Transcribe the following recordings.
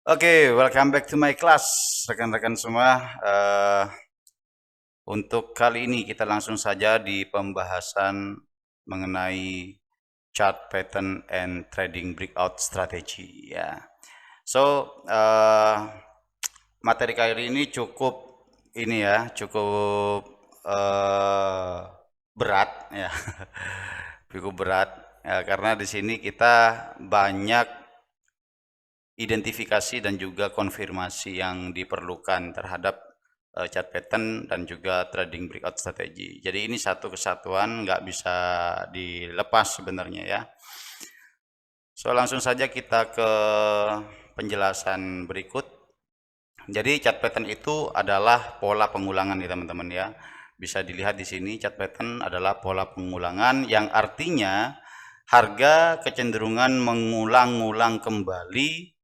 Oke, welcome back to my class, rekan-rekan semua. Untuk kali ini kita langsung saja di pembahasan mengenai chart pattern and trading breakout strategy ya. So, materi kali ini cukup cukup berat ya, cukup berat ya, karena di sini kita banyak identifikasi dan juga konfirmasi yang diperlukan terhadap chart pattern dan juga trading breakout strategi. Jadi ini satu kesatuan, nggak bisa dilepas sebenarnya ya. So langsung saja kita ke penjelasan berikut. Jadi chart pattern itu adalah pola pengulangan nih teman-teman ya. Bisa dilihat di sini chart pattern adalah pola pengulangan yang artinya harga kecenderungan mengulang-ulang kembali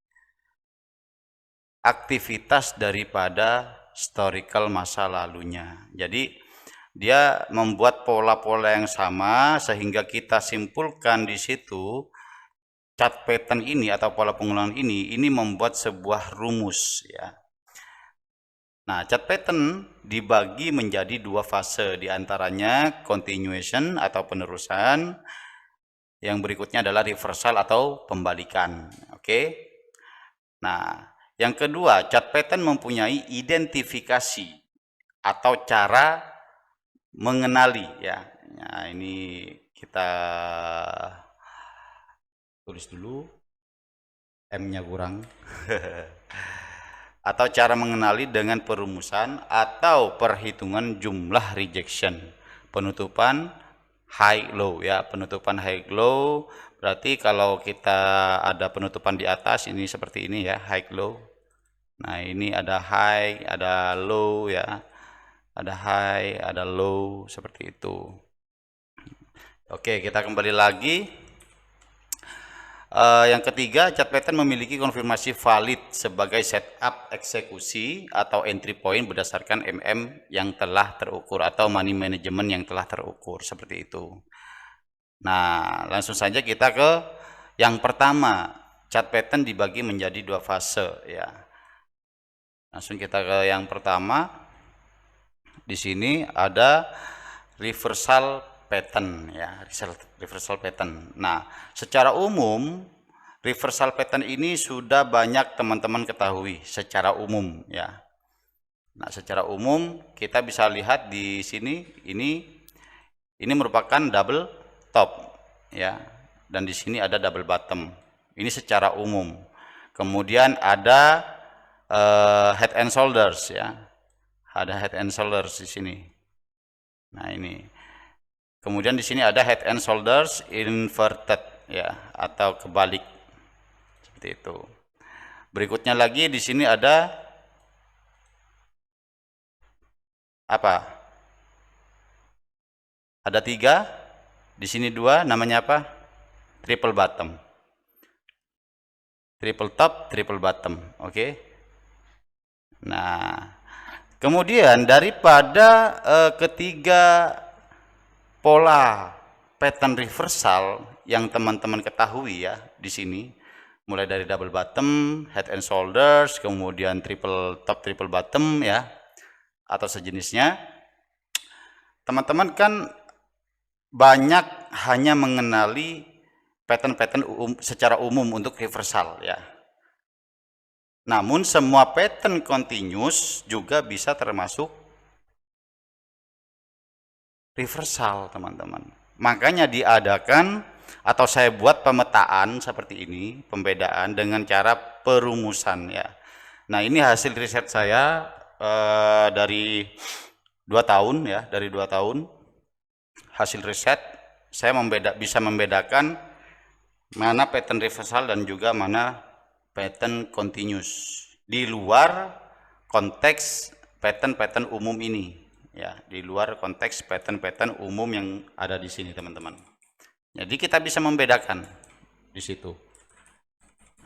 aktivitas daripada historical masa lalunya. Jadi dia membuat pola-pola yang sama sehingga kita simpulkan di situ chart pattern ini atau pola pengulangan ini membuat sebuah rumus ya. Nah, chart pattern dibagi menjadi dua fase, diantaranya continuation atau penerusan, yang berikutnya adalah reversal atau pembalikan. Oke. Nah, yang kedua, chart pattern mempunyai identifikasi atau cara mengenali ya. Nah, ini kita tulis dulu, M-nya kurang. Atau cara mengenali dengan perumusan atau perhitungan jumlah rejection. Penutupan high low ya, penutupan high low berarti kalau kita ada penutupan di atas ini seperti ini ya, high low. Nah, ini ada high, ada low ya. Ada high, ada low seperti itu. Oke, kita kembali lagi. Yang ketiga, chart pattern memiliki konfirmasi valid sebagai setup eksekusi atau entry point berdasarkan MM yang telah terukur atau money management yang telah terukur seperti itu. Nah, langsung saja kita ke yang pertama. Chart pattern dibagi menjadi dua fase ya. Langsung kita ke yang pertama. Di sini ada reversal pattern ya, reversal pattern. Nah, secara umum reversal pattern ini sudah banyak teman-teman ketahui secara umum ya. Nah, secara umum kita bisa lihat di sini ini merupakan double top ya, dan di sini ada double bottom. Ini secara umum. Kemudian ada head and shoulders ya. Ada head and shoulders di sini. Nah, ini. Kemudian di sini ada head and shoulders inverted ya, atau kebalik. Seperti itu. Berikutnya lagi di sini ada apa? Ada 3, di sini 2, namanya apa? Triple bottom. Triple top, triple bottom. Oke. Nah, kemudian daripada ketiga pola pattern reversal yang teman-teman ketahui ya di sini, mulai dari double bottom, head and shoulders, kemudian triple top, triple bottom ya, atau sejenisnya. Teman-teman kan banyak hanya mengenali pattern-pattern secara umum untuk reversal ya. Namun semua pattern continuous juga bisa termasuk reversal, teman-teman. Makanya diadakan atau saya buat pemetaan seperti ini, pembedaan dengan cara perumusan ya. Nah, ini hasil riset saya dari 2 tahun ya, dari 2 tahun hasil riset saya bisa membedakan mana pattern reversal dan juga mana pattern continuous di luar konteks pattern-pattern umum ini ya, di luar konteks pattern-pattern umum yang ada di sini teman-teman. Jadi kita bisa membedakan di situ.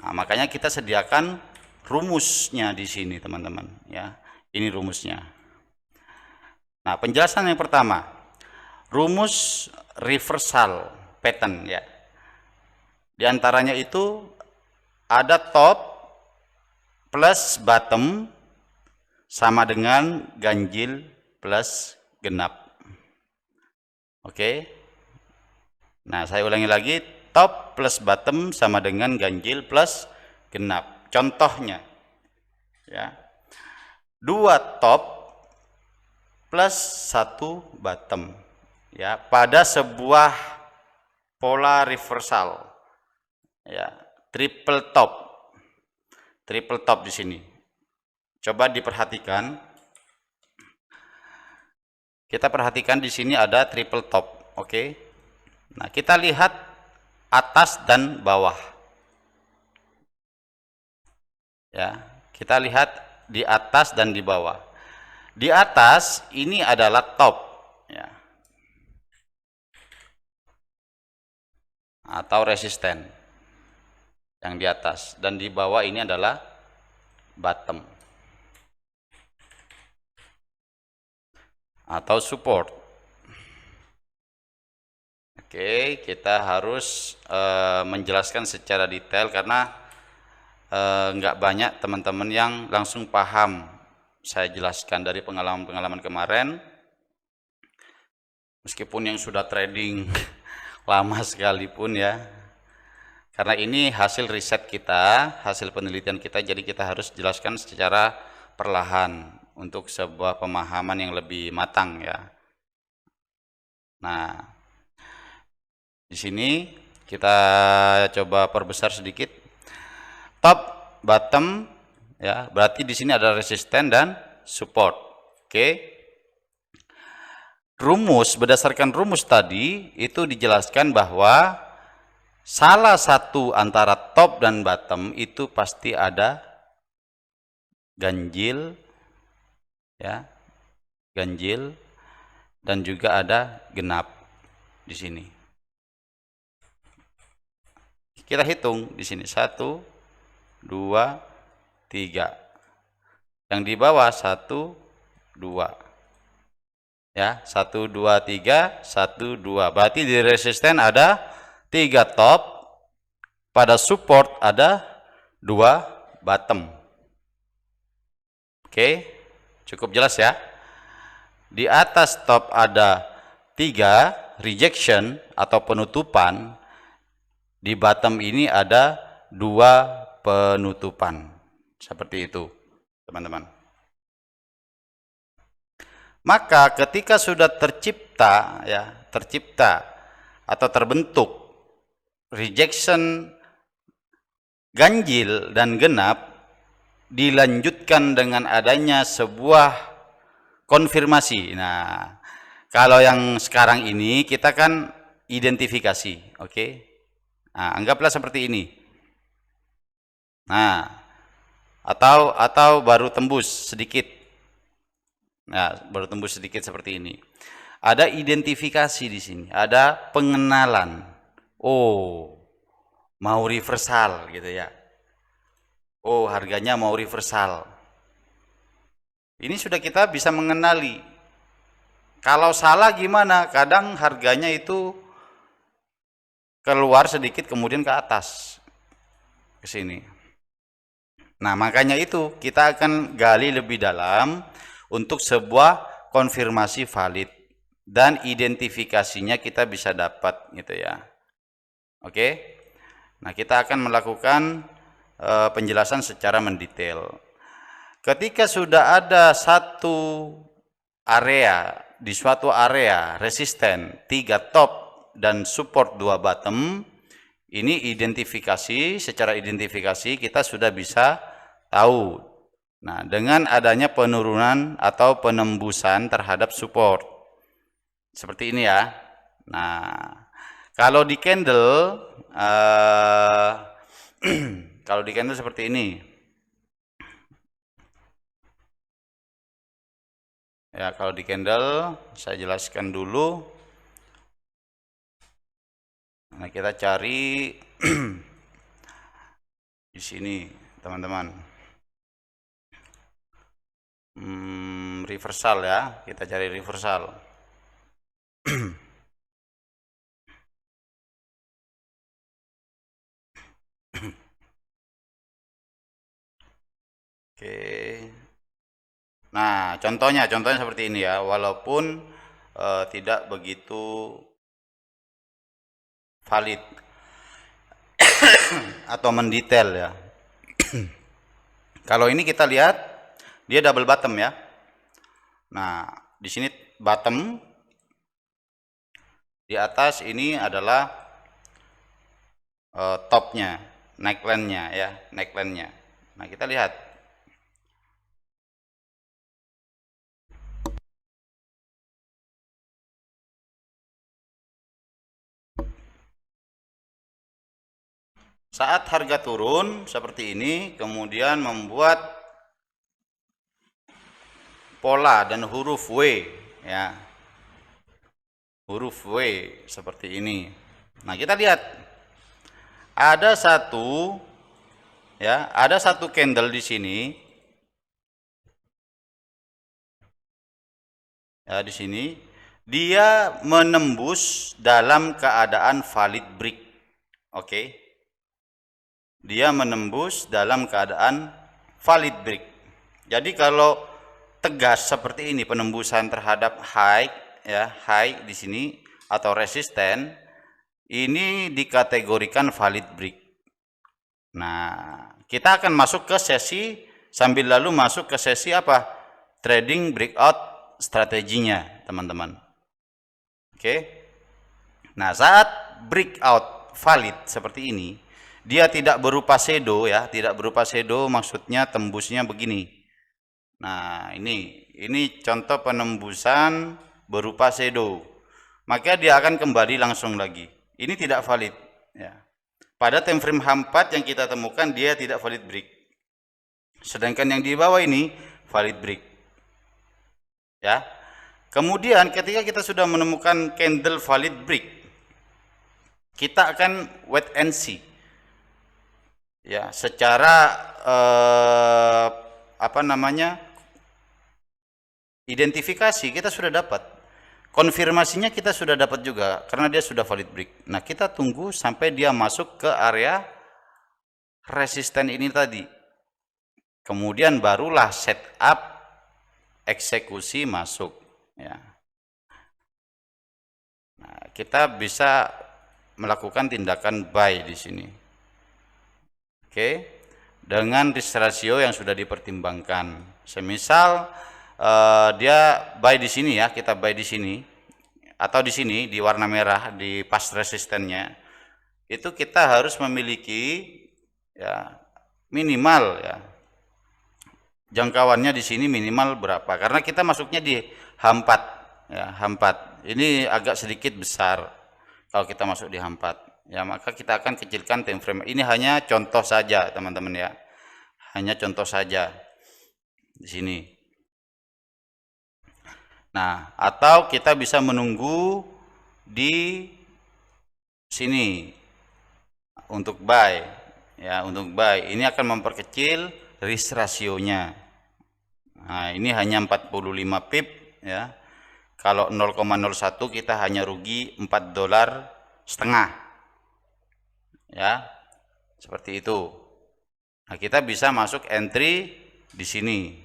Nah, makanya kita sediakan rumusnya di sini teman-teman ya. Ini rumusnya. Nah, penjelasan yang pertama, rumus reversal pattern ya. Di antaranya itu ada top, plus bottom sama dengan ganjil plus genap. Oke. Nah, saya ulangi lagi, top plus bottom sama dengan ganjil plus genap. Contohnya, ya, 2 top plus 1 bottom, ya, pada sebuah pola reversal, ya, triple top di sini. Coba diperhatikan. Kita perhatikan di sini ada triple top, oke? Nah, kita lihat atas dan bawah. Ya, kita lihat di atas dan di bawah. Di atas ini adalah top, ya, atau resisten yang di atas, dan di bawah ini adalah bottom atau support. Oke, kita harus menjelaskan secara detail karena nggak banyak teman-teman yang langsung paham. Saya jelaskan dari pengalaman-pengalaman kemarin, meskipun yang sudah trading lama sekalipun, ya, karena ini hasil riset kita, hasil penelitian kita, jadi kita harus jelaskan secara perlahan untuk sebuah pemahaman yang lebih matang, ya. Nah, di sini kita coba perbesar sedikit. Top, bottom, ya, berarti di sini ada resisten dan support. Oke. Berdasarkan rumus tadi itu dijelaskan bahwa salah satu antara top dan bottom itu pasti ada ganjil, ya, ganjil, dan juga ada genap di sini. Kita hitung di sini 1, 2, 3. Yang di bawah 1, 2. Ya, 1, 2, 3, 1, 2. Berarti di resisten ada 3 top, pada support ada 2 bottom. Oke, cukup jelas ya. Di atas top ada 3 rejection atau penutupan, di bottom ini ada 2 penutupan. Seperti itu, teman-teman. Maka ketika sudah tercipta, ya, atau terbentuk rejection, ganjil dan genap, dilanjutkan dengan adanya sebuah konfirmasi. Nah, kalau yang sekarang ini kita kan identifikasi, oke? Nah, anggaplah seperti ini. Nah, atau baru tembus sedikit. Nah, baru tembus sedikit seperti ini. Ada identifikasi di sini, ada pengenalan. Oh, mau reversal gitu ya. Oh, harganya mau reversal. Ini sudah kita bisa mengenali. Kalau salah gimana? Kadang harganya itu keluar sedikit kemudian ke atas, ke sini. Nah, makanya itu kita akan gali lebih dalam untuk sebuah konfirmasi valid, dan identifikasinya kita bisa dapat gitu ya. Oke. Nah, kita akan melakukan penjelasan secara mendetail. Ketika sudah ada satu area, di suatu area resisten 3 top dan support 2 bottom, ini secara identifikasi kita sudah bisa tahu. Nah, dengan adanya penurunan atau penembusan terhadap support. Seperti ini ya. Nah, kalau di candle kalau di candle seperti ini. Ya, kalau di candle saya jelaskan dulu. Nah, kita cari di sini, teman-teman. Reversal ya, kita cari reversal. Oke. Nah, contohnya seperti ini ya, walaupun tidak begitu valid atau mendetail ya. Kalau ini kita lihat dia double bottom ya. Nah, di sini bottom, di atas ini adalah topnya, neckline-nya ya, neckline-nya. Nah, kita lihat. Saat harga turun seperti ini, kemudian membuat pola dan huruf W ya. Huruf W seperti ini. Nah, kita lihat. Ada satu ya, ada satu candle di sini. Ya, di sini dia menembus dalam keadaan valid break. Oke. Dia menembus dalam keadaan valid break. Jadi kalau tegas seperti ini penembusan terhadap high ya, high di sini atau resisten, ini dikategorikan valid break. Nah, kita akan masuk ke sesi sambil lalu masuk ke sesi apa? Trading breakout strateginya, teman-teman. Oke. Nah, saat breakout valid seperti ini, dia tidak berupa shadow ya, tidak berupa shadow, maksudnya tembusnya begini. Nah, ini contoh penembusan berupa shadow. Maka dia akan kembali langsung lagi. Ini tidak valid ya. Pada time frame H4 yang kita temukan dia tidak valid break. Sedangkan yang di bawah ini valid break. Ya. Kemudian ketika kita sudah menemukan candle valid break, kita akan wait and see. Ya, secara apa namanya? Identifikasi kita sudah dapat. Konfirmasinya kita sudah dapat juga karena dia sudah valid break. Nah, kita tunggu sampai dia masuk ke area resisten ini tadi. Kemudian barulah setup eksekusi masuk ya. Nah, kita bisa melakukan tindakan buy di sini. Oke. Dengan risk ratio yang sudah dipertimbangkan. Semisal dia buy di sini ya, kita buy di sini atau di sini di warna merah di past resistennya, itu kita harus memiliki ya minimal ya jangkauannya di sini minimal berapa, karena kita masuknya di H4 ya, H4 ini agak sedikit besar kalau kita masuk di H4 ya, maka kita akan kecilkan time frame. Ini hanya contoh saja teman-teman ya, hanya contoh saja di sini. Nah, atau kita bisa menunggu di sini untuk buy ya, untuk buy ini akan memperkecil risk rasionya. Nah, ini hanya 45 pip ya. Kalau 0,01 kita hanya rugi $4.50 ya, seperti itu. Nah, kita bisa masuk entry di sini.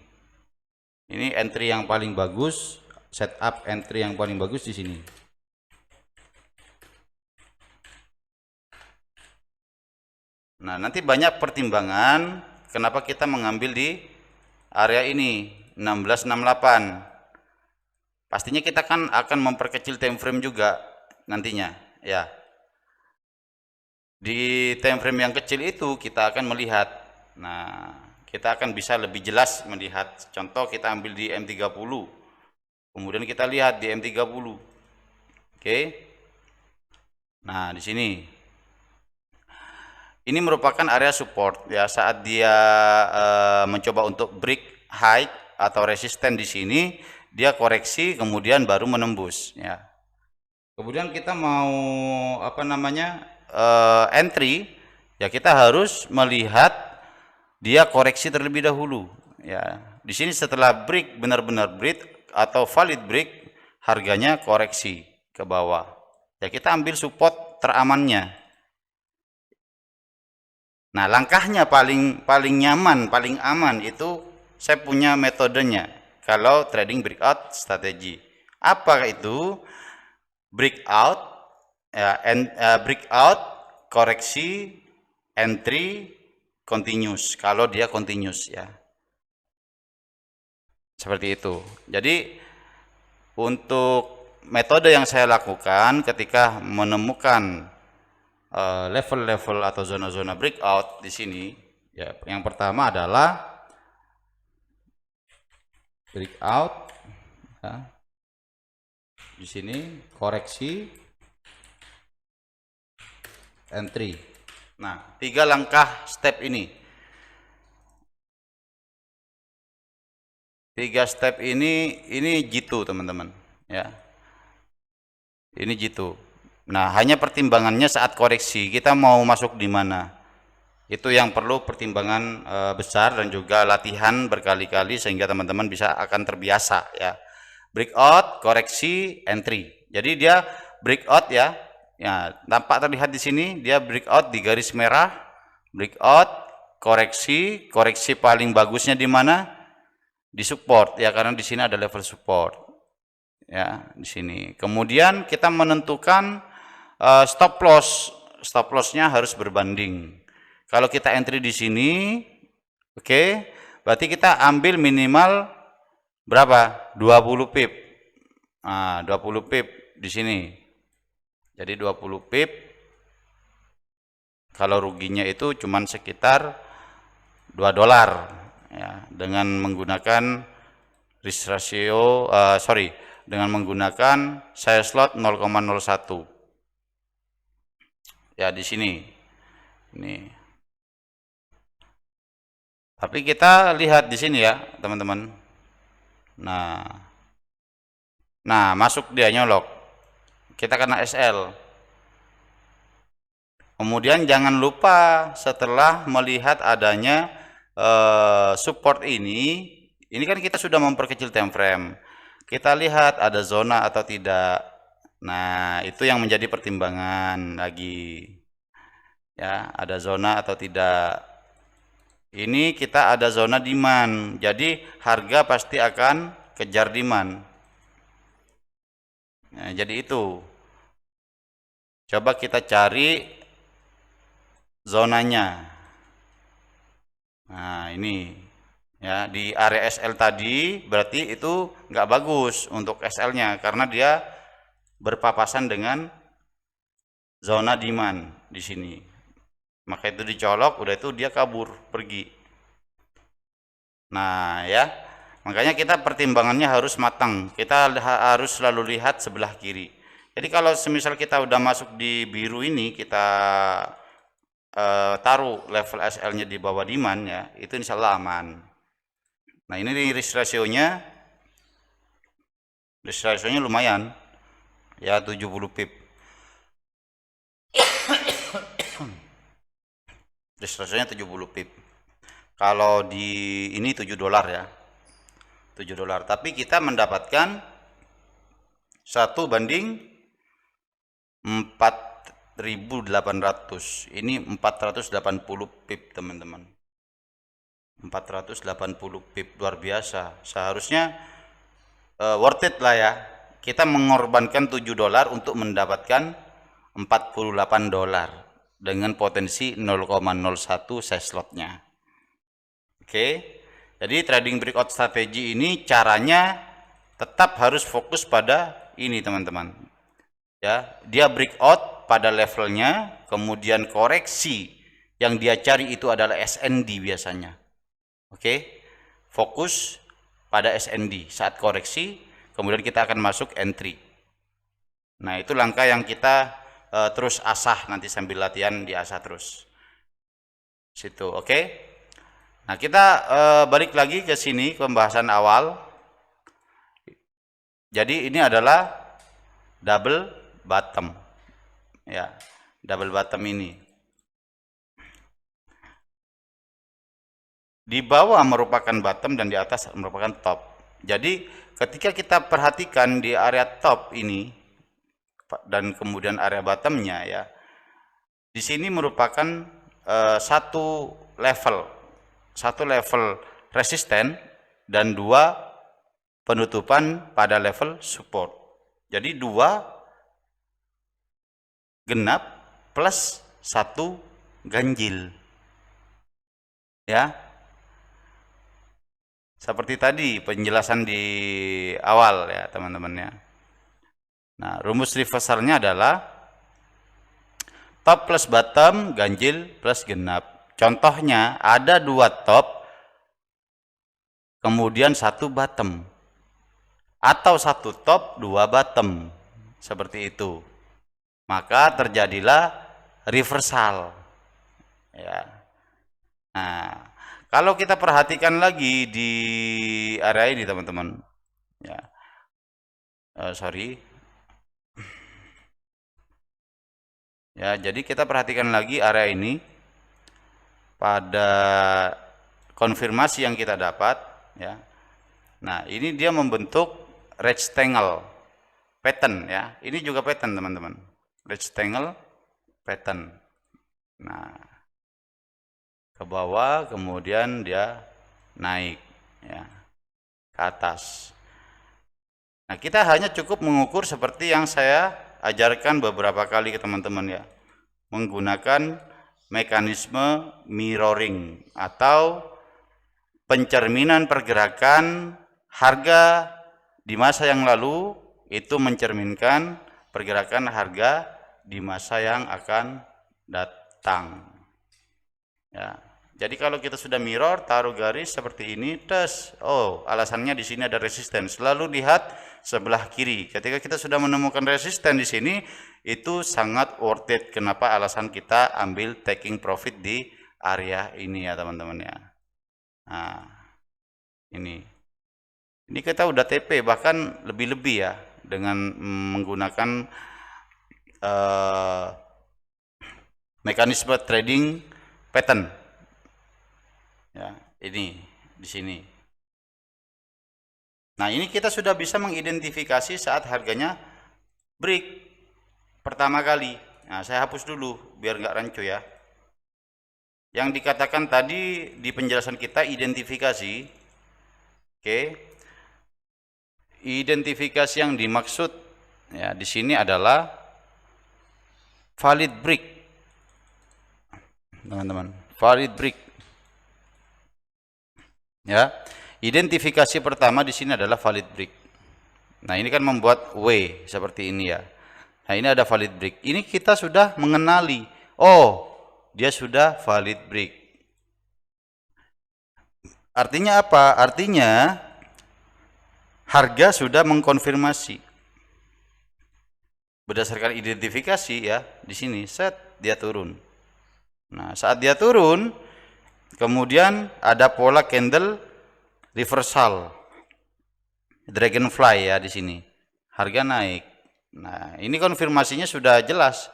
Ini entry yang paling bagus, setup entry yang paling bagus di sini. Nah, nanti banyak pertimbangan kenapa kita mengambil di area ini 1668. Pastinya kita kan akan memperkecil time frame juga nantinya ya. Di time frame yang kecil itu kita akan melihat. Nah, kita akan bisa lebih jelas melihat. Contoh kita ambil di M30. Kemudian kita lihat di M30. Oke. Nah, di sini. Ini merupakan area support ya, saat dia mencoba untuk break high atau resisten di sini, dia koreksi kemudian baru menembus ya. Kemudian kita mau apa namanya? Entry ya, kita harus melihat dia koreksi terlebih dahulu ya. Di sini setelah break, benar-benar break atau valid break, harganya koreksi ke bawah ya, kita ambil support teramannya Nah, langkahnya paling nyaman, paling aman itu saya punya metodenya. Kalau trading breakout strategi, apa itu? Breakout, ya, breakout, koreksi, entry, continuous. Kalau dia continuous ya, seperti itu. Jadi untuk metode yang saya lakukan ketika menemukan level-level atau zona-zona breakout di sini, ya, yang pertama adalah breakout, ya, di sini koreksi, entry. Nah, 3 langkah step ini. 3 step ini G2 teman-teman, ya. Ini G2. Nah, hanya pertimbangannya saat koreksi kita mau masuk di mana. Itu yang perlu pertimbangan besar dan juga latihan berkali-kali sehingga teman-teman bisa akan terbiasa ya. Breakout, koreksi, entry. Jadi dia breakout ya. Ya, tampak terlihat di sini dia breakout di garis merah. Breakout, koreksi, koreksi paling bagusnya di mana? Di support ya, karena di sini ada level support. Ya, di sini. Kemudian kita menentukan stop loss. Stop loss-nya harus berbanding. Kalau kita entry di sini, oke, berarti kita ambil minimal berapa? 20 pip. Nah, 20 pip di sini. Jadi 20 pip. Kalau ruginya itu cuma sekitar $2 ya, dengan menggunakan risk ratio dengan menggunakan sell slot 0,01. Ya, di sini. Ini. Tapi kita lihat di sini ya, teman-teman. Nah, masuk dia nyolok. Kita kena SL. Kemudian jangan lupa setelah melihat adanya support ini kan kita sudah memperkecil time frame. Kita lihat ada zona atau tidak. Nah, itu yang menjadi pertimbangan lagi. Ya, ada zona atau tidak. Ini kita ada zona demand, jadi harga pasti akan kejar demand. Nah, jadi itu. Coba kita cari zonanya. Nah, ini ya di area SL tadi berarti itu nggak bagus untuk SL-nya karena dia berpapasan dengan zona demand di sini. Maka itu dicolok, udah itu dia kabur pergi. Nah ya, makanya kita pertimbangannya harus matang. Kita harus selalu lihat sebelah kiri. Jadi kalau semisal kita udah masuk di biru ini, kita taruh level SL-nya di bawah demand ya, itu insya Allah aman. Nah ini risk ratio-nya lumayan ya, 70 pip. Risk ratio-nya 70 pip. Kalau di ini $7 ya, $7. Tapi kita mendapatkan 1/4.800. Ini 480 pip teman-teman. 480 pip, luar biasa. Seharusnya worth it lah ya. Kita mengorbankan $7 untuk mendapatkan $48 dengan potensi 0,01 size slotnya. Oke, jadi trading breakout strategi ini caranya tetap harus fokus pada ini teman-teman. Ya, dia breakout pada levelnya, kemudian koreksi yang dia cari itu adalah SND biasanya. Oke, fokus pada SND saat koreksi, kemudian kita akan masuk entry. Nah, itu langkah yang kita terus asah nanti sambil latihan diasah terus. Situ, oke. Nah, kita balik lagi ke sini ke pembahasan awal. Jadi ini adalah double bottom. Ya, double bottom ini. Di bawah merupakan bottom dan di atas merupakan top. Jadi ketika kita perhatikan di area top ini dan kemudian area bottomnya ya, di sini merupakan satu level resisten dan 2 penutupan pada level support. Jadi 2 genap plus 1 ganjil. Ya. Seperti tadi penjelasan di awal ya, teman-teman ya. Nah, rumus reversalnya adalah top plus bottom, ganjil plus genap. Contohnya ada 2 top, kemudian 1 bottom. Atau 1 top, 2 bottom. Seperti itu. Maka terjadilah reversal. Ya. Nah, kalau kita perhatikan lagi di area ini, teman-teman. Ya. Sorry. Ya, jadi kita perhatikan lagi area ini pada konfirmasi yang kita dapat ya. Nah, ini dia membentuk rectangle pattern ya. Ini juga pattern, teman-teman. Rectangle pattern. Nah, ke bawah kemudian dia naik ya ke atas. Nah, kita hanya cukup mengukur seperti yang saya ajarkan beberapa kali ke teman-teman ya, menggunakan mekanisme mirroring atau pencerminan pergerakan harga di masa yang lalu itu mencerminkan pergerakan harga di masa yang akan datang ya. Jadi kalau kita sudah mirror, taruh garis seperti ini, tes, oh alasannya di sini ada resisten. Selalu lihat sebelah kiri. Ketika kita sudah menemukan resisten di sini, itu sangat worth it. Kenapa? Alasan kita ambil taking profit di area ini ya, teman-teman ya. Nah, ini kita udah TP bahkan lebih-lebih ya dengan menggunakan mekanisme trading pattern. Ya, ini di sini. Nah, ini kita sudah bisa mengidentifikasi saat harganya break pertama kali. Nah, saya hapus dulu biar nggak rancu ya. Yang dikatakan tadi di penjelasan kita identifikasi. Oke. Identifikasi yang dimaksud ya di sini adalah valid break. Teman-teman, valid break. Ya, identifikasi pertama di sini adalah valid break. Nah, ini kan membuat W seperti ini ya. Nah, ini ada valid break. Ini kita sudah mengenali. Oh, dia sudah valid break. Artinya apa? Artinya harga sudah mengkonfirmasi. Berdasarkan identifikasi ya, di sini set dia turun. Nah, saat dia turun, kemudian ada pola candle reversal dragonfly ya di sini. Harga naik. Nah, ini konfirmasinya sudah jelas.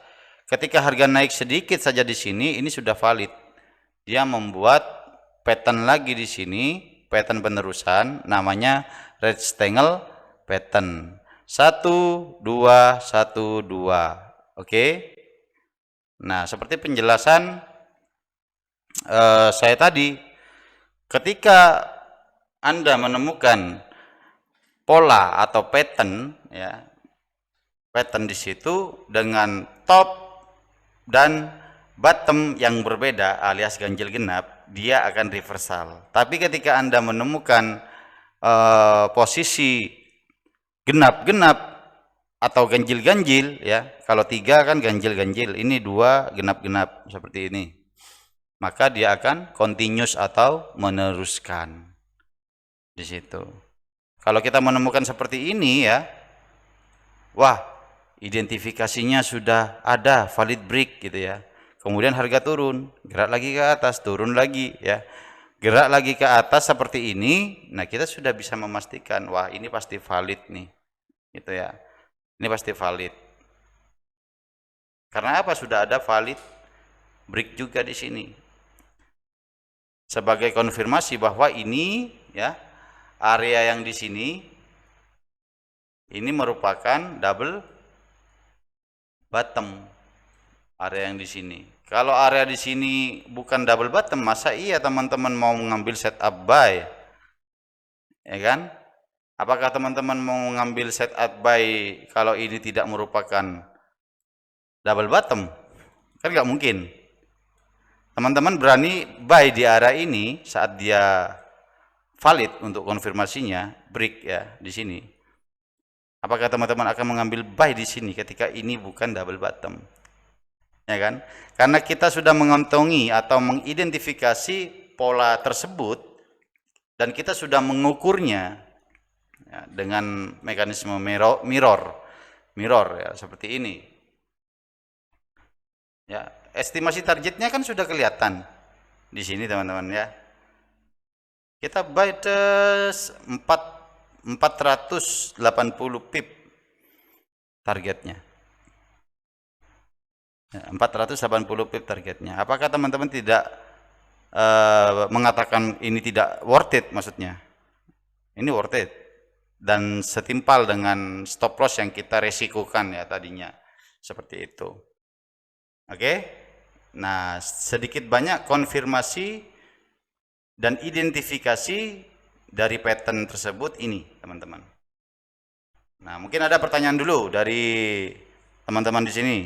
Ketika harga naik sedikit saja di sini, ini sudah valid. Dia membuat pattern lagi di sini, pattern penerusan namanya rectangle pattern. 1 2 1 2. Oke. Nah, seperti penjelasan saya tadi, ketika Anda menemukan pola atau pattern ya, pattern di situ dengan top dan bottom yang berbeda alias ganjil genap, dia akan reversal. Tapi ketika Anda menemukan posisi genap-genap atau ganjil-ganjil ya, kalau 3 kan ganjil-ganjil, ini 2 genap-genap seperti ini, maka dia akan continuous atau meneruskan di situ. Kalau kita menemukan seperti ini ya, wah, identifikasinya sudah ada valid break gitu ya. Kemudian harga turun, gerak lagi ke atas, turun lagi ya. Gerak lagi ke atas seperti ini. Nah, kita sudah bisa memastikan, wah, ini pasti valid nih. Gitu ya. Ini pasti valid. Karena apa? Sudah ada valid break juga di sini. Sebagai konfirmasi bahwa ini ya, area yang di sini ini merupakan double bottom area yang di sini. Kalau area di sini bukan double bottom, masa iya teman-teman mau mengambil setup buy? Ya kan? Apakah teman-teman mau mengambil setup buy kalau ini tidak merupakan double bottom? Kan nggak mungkin. Teman-teman berani buy di area ini saat dia valid untuk konfirmasinya, break ya di sini. Apakah teman-teman akan mengambil buy di sini ketika ini bukan double bottom? Ya kan? Karena kita sudah mengantongi atau mengidentifikasi pola tersebut dan kita sudah mengukurnya ya, dengan mekanisme mirror ya seperti ini. Ya, estimasi targetnya kan sudah kelihatan di sini teman-teman ya. Kita buy 480 pip targetnya. 480 pip targetnya. Apakah teman-teman tidak mengatakan ini tidak worth it maksudnya? Ini worth it dan setimpal dengan stop loss yang kita resikokan ya tadinya. Seperti itu. Oke. Nah, sedikit banyak konfirmasi dan identifikasi dari pattern tersebut ini, teman-teman. Nah, mungkin ada pertanyaan dulu dari teman-teman di sini.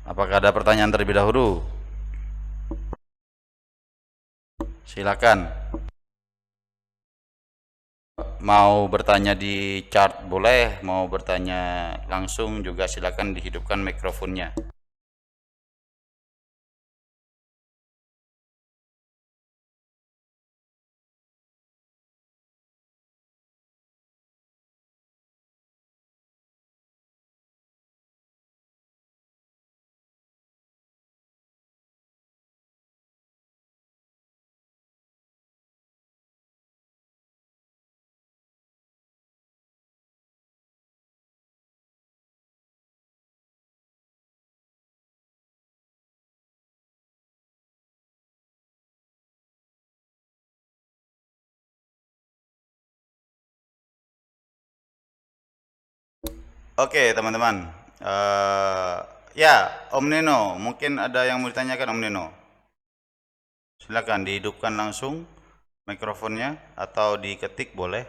Apakah ada pertanyaan terlebih dahulu? Silakan. Mau bertanya di chat boleh, mau bertanya langsung juga silakan dihidupkan mikrofonnya. Oke, teman-teman. Ya, Om Neno, mungkin ada yang mau ditanyakan Om Neno. Silakan dihidupkan langsung mikrofonnya atau diketik boleh.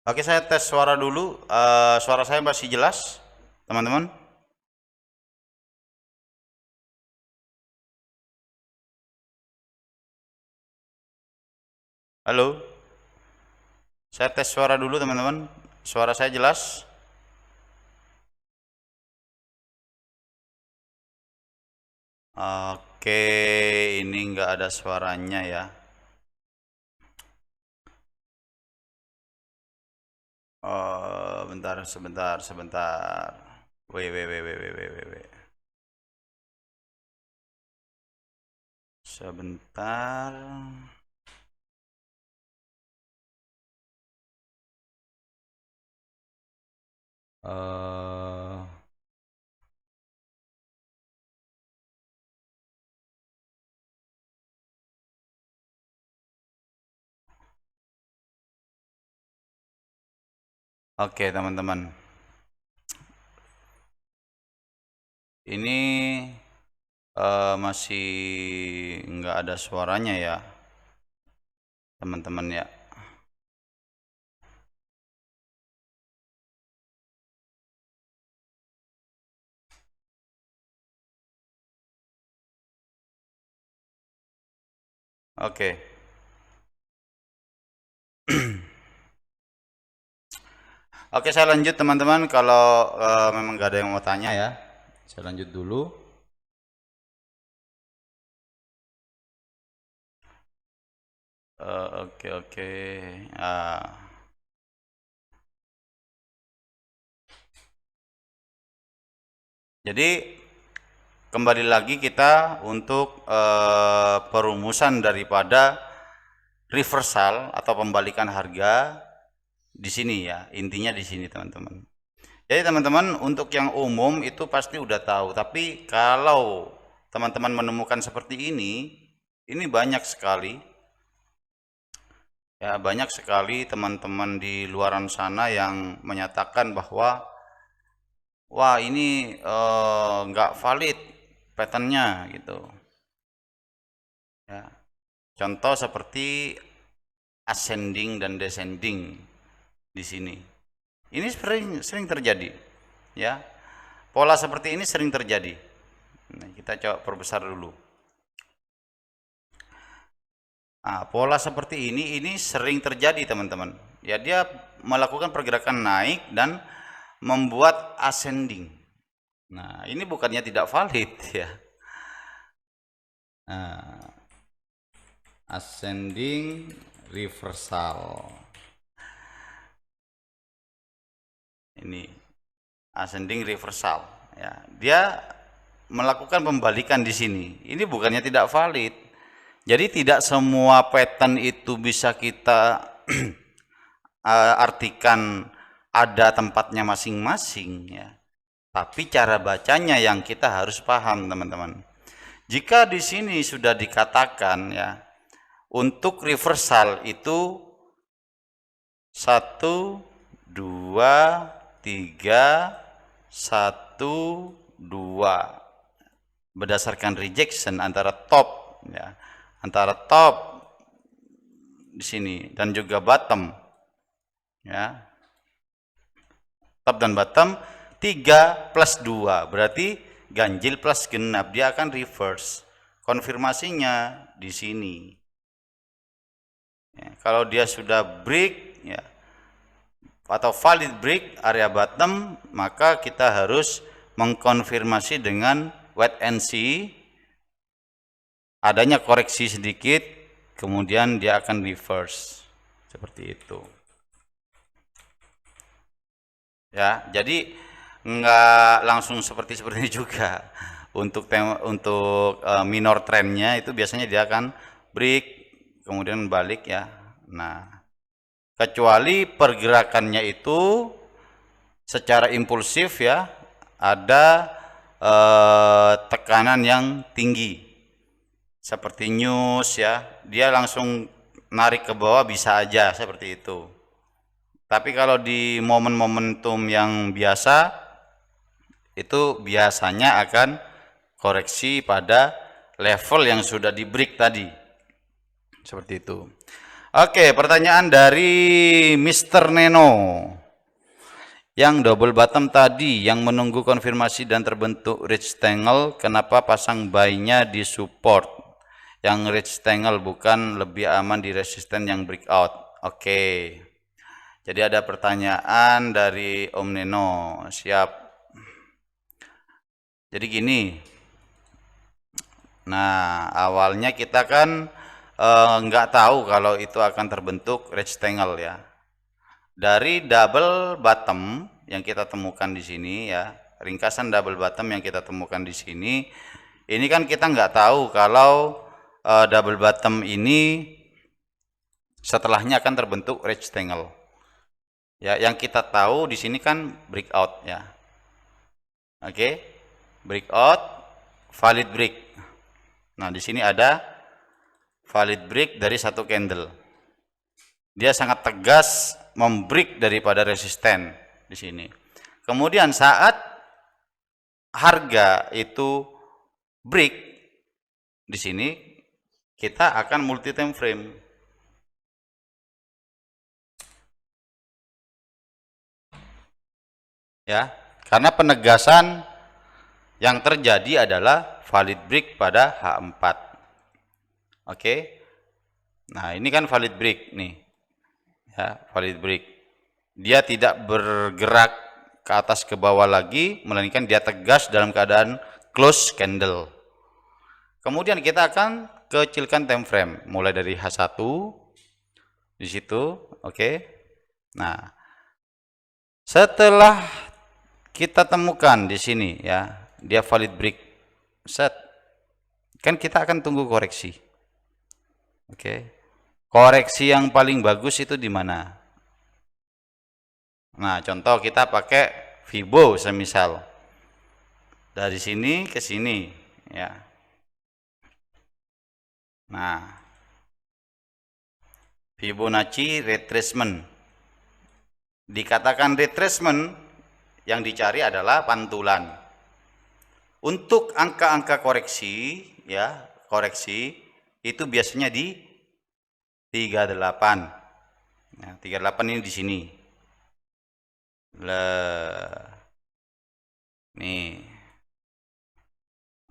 Oke, saya tes suara dulu. Suara saya masih jelas, teman-teman? Halo? Saya tes suara dulu, teman-teman. Suara saya jelas? Oke, ini nggak ada suaranya ya. Oh, bentar, sebentar. Wait. Sebentar. Oke, teman-teman. Ini masih nggak ada suaranya ya, teman-teman ya. Oke. Oke, saya lanjut teman-teman. Kalau memang nggak ada yang mau tanya ya, saya lanjut dulu. Oke. Jadi kembali lagi kita untuk perumusan daripada reversal atau pembalikan harga di sini ya. Intinya di sini teman-teman. Jadi teman-teman untuk yang umum itu pasti udah tahu. Tapi kalau teman-teman menemukan seperti ini banyak sekali Ya, banyak sekali teman-teman di luaran sana yang menyatakan bahwa wah ini nggak valid patternnya gitu. Ya, contoh seperti ascending dan descending di sini. Ini sering terjadi, ya. Pola seperti ini sering terjadi. Nah, kita coba perbesar dulu. Nah, pola seperti ini sering terjadi, teman-teman. Ya, dia melakukan pergerakan naik dan membuat ascending. Nah, ini bukannya tidak valid ya. Nah, ascending reversal. Ini ascending reversal ya. Dia melakukan pembalikan di sini. Ini bukannya tidak valid. Jadi tidak semua pattern itu bisa kita artikan ada tempatnya masing-masing ya. Tapi cara bacanya yang kita harus paham, teman-teman. Jika di sini sudah dikatakan ya, untuk reversal itu 1 2 3 1 2 berdasarkan rejection antara top ya, antara top di sini dan juga bottom ya, top dan bottom 3 plus 2 berarti ganjil plus genap, dia akan reverse. Konfirmasinya di sini ya, kalau dia sudah break ya atau valid break area bottom, maka kita harus mengkonfirmasi dengan wait and see, adanya koreksi sedikit, kemudian dia akan reverse seperti itu ya. Jadi nggak langsung seperti ini juga. Untuk minor trendnya itu biasanya dia akan break kemudian balik ya. Nah, kecuali pergerakannya itu secara impulsif ya, ada tekanan yang tinggi seperti news ya, dia langsung narik ke bawah bisa aja seperti itu. Tapi kalau di momen momentum yang biasa itu biasanya akan koreksi pada level yang sudah di break tadi seperti itu. Oke, pertanyaan dari Mr. Neno. Yang double bottom tadi yang menunggu konfirmasi dan terbentuk rectangle, kenapa pasang buy-nya di support? Yang rectangle bukan lebih aman di resisten yang breakout. Oke. Jadi ada pertanyaan dari Om Neno. Siap. Jadi gini. Nah, awalnya kita kan nggak tahu kalau itu akan terbentuk rectangle ya. Dari double bottom yang kita temukan di sini ya, ringkasan double bottom yang kita temukan di sini, ini kan kita nggak tahu kalau double bottom ini setelahnya akan terbentuk rectangle. Ya, yang kita tahu di sini kan breakout ya. Oke, breakout, valid break. Nah, di sini ada valid break dari satu candle. Dia sangat tegas membreak daripada resisten di sini. Kemudian saat harga itu break di sini, kita akan multi time frame. Ya, karena penegasan yang terjadi adalah valid break pada H4. Oke. Nah, ini kan valid break nih. Ya, valid break. Dia tidak bergerak ke atas ke bawah lagi, melainkan dia tegas dalam keadaan close candle. Kemudian kita akan kecilkan time frame mulai dari H1 di situ, oke. Nah, setelah kita temukan di sini ya, dia valid break set. Kan kita akan tunggu koreksi. Oke. Koreksi yang paling bagus itu di mana? Nah, contoh kita pakai Fibo semisal. Dari sini ke sini ya. Nah, Fibonacci retracement. Dikatakan retracement, yang dicari adalah pantulan. Untuk angka-angka koreksi, ya, koreksi itu biasanya di 38. Nah, 38 ini di sini. Nih.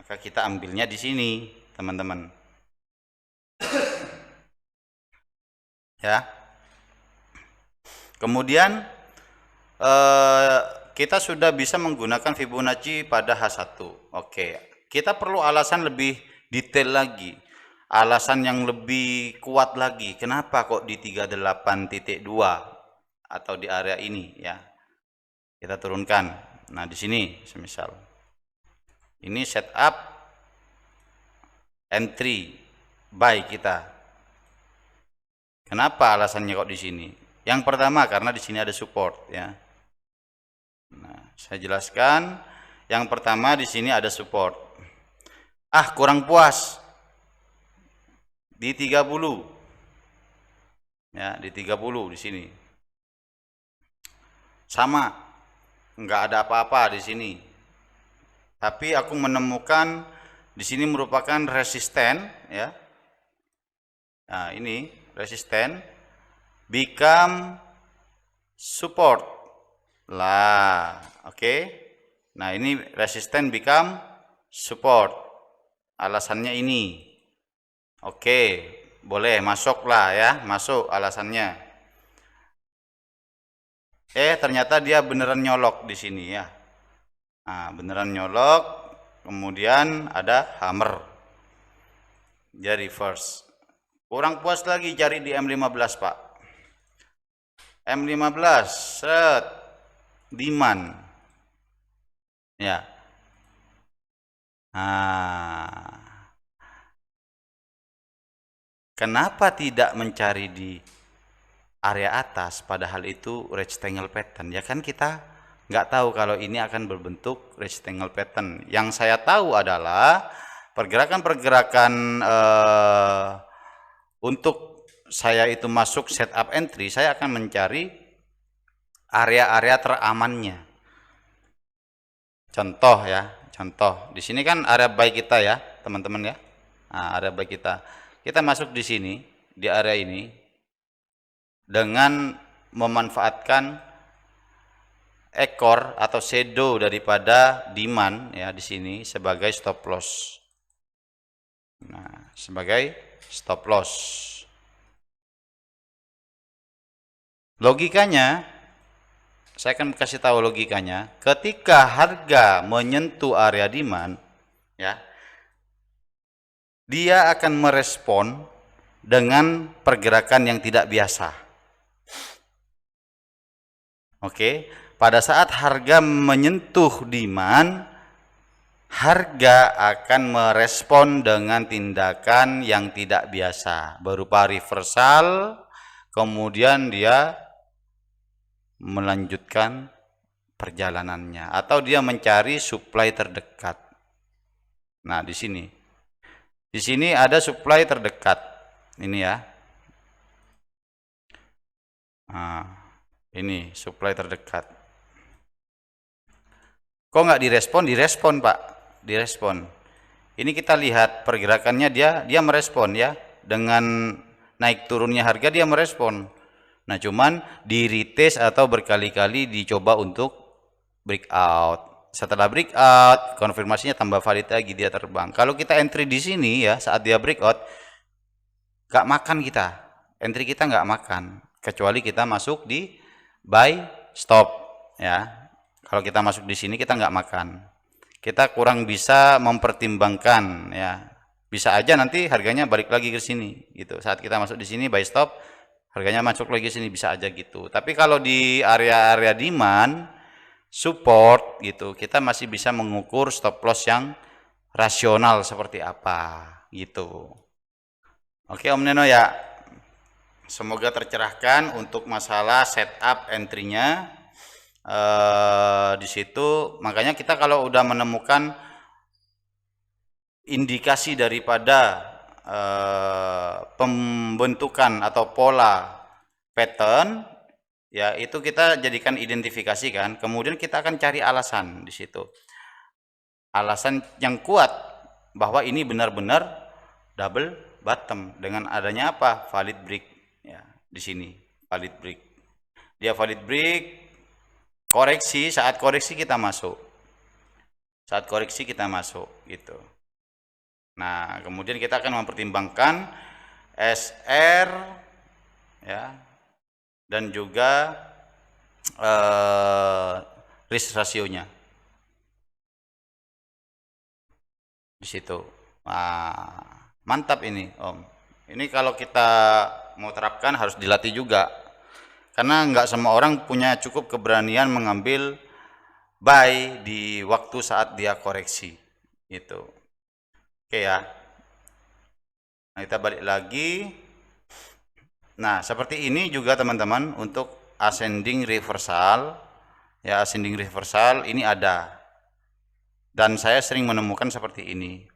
Maka kita ambilnya di sini, teman-teman. Ya. Kemudian kita sudah bisa menggunakan Fibonacci pada H1. Oke, kita perlu alasan lebih detail lagi, alasan yang lebih kuat lagi. Kenapa kok di 38.2 atau di area ini, ya? Kita turunkan. Nah, di sini semisal ini setup entry buy kita. Kenapa alasannya kok di sini? Yang pertama karena di sini ada support, ya. Nah, saya jelaskan. Yang pertama di sini ada support. Kurang puas di 30. Ya, di 30 di sini. Sama, nggak ada apa-apa di sini. Tapi aku menemukan di sini merupakan resisten, ya. Nah, ini resisten become support lah, oke. Nah, ini resisten become support, alasannya ini. Oke, boleh masuk lah, ya, masuk alasannya. Ternyata dia beneran nyolok di sini, ya. Nah, beneran nyolok, kemudian ada hammer, dia reverse. Kurang puas lagi cari di M15, Pak. M15, set, demand. Ya. Nah, kenapa tidak mencari di area atas, padahal itu rectangle pattern? Ya kan kita nggak tahu kalau ini akan berbentuk rectangle pattern. Yang saya tahu adalah pergerakan-pergerakan untuk saya itu masuk setup entry, saya akan mencari area-area teramannya. Contoh, ya, contoh. Di sini kan area buy kita, ya, teman-teman, ya. Nah, area buy kita. Kita masuk di sini, di area ini dengan memanfaatkan ekor atau shadow daripada demand, ya, di sini sebagai stop loss. Nah, sebagai stop loss. Logikanya, saya akan kasih tahu logikanya. Ketika harga menyentuh area demand, ya, dia akan merespon dengan pergerakan yang tidak biasa. Oke, pada saat harga menyentuh demand, harga akan merespon dengan tindakan yang tidak biasa berupa reversal, kemudian dia melanjutkan perjalanannya atau dia mencari supply terdekat. Nah, di sini ada supply terdekat ini, ya. Nah, ini supply terdekat. Kok nggak direspon? Direspon, Pak, direspon. Ini kita lihat pergerakannya, dia merespon, ya, dengan naik turunnya harga dia merespon. Nah, cuman di retest atau berkali-kali dicoba untuk breakout. Setelah breakout, konfirmasinya tambah valid lagi, dia terbang. Kalau kita entry di sini, ya, saat dia breakout, gak makan kita. Entry kita gak makan, kecuali kita masuk di buy stop, ya. Kalau kita masuk di sini kita gak makan. Kita kurang bisa mempertimbangkan, ya. Bisa aja nanti harganya balik lagi ke sini, gitu. Saat kita masuk di sini buy stop, harganya masuk lagi sini, bisa aja gitu. Tapi kalau di area-area demand, support, gitu, kita masih bisa mengukur stop loss yang rasional seperti apa, gitu. Oke, Om Neno, ya. Semoga tercerahkan untuk masalah setup entry-nya. Di situ, makanya kita kalau udah menemukan indikasi daripada pembentukan atau pola pattern, ya itu kita jadikan identifikasi kan. Kemudian kita akan cari alasan di situ. Alasan yang kuat bahwa ini benar-benar double bottom dengan adanya apa? Valid break ya. Di sini valid break. Dia valid break, koreksi, saat koreksi kita masuk. Saat koreksi kita masuk gitu. Nah, kemudian kita akan mempertimbangkan SR ya dan juga risk rasionya di situ. Nah, mantap ini Om. Ini kalau kita mau terapkan harus dilatih juga, karena nggak semua orang punya cukup keberanian mengambil buy di waktu saat dia koreksi itu. Oke ya. Nah, kita balik lagi. Nah, seperti ini juga teman-teman untuk ascending reversal. Ya, ascending reversal ini ada. Dan saya sering menemukan seperti ini.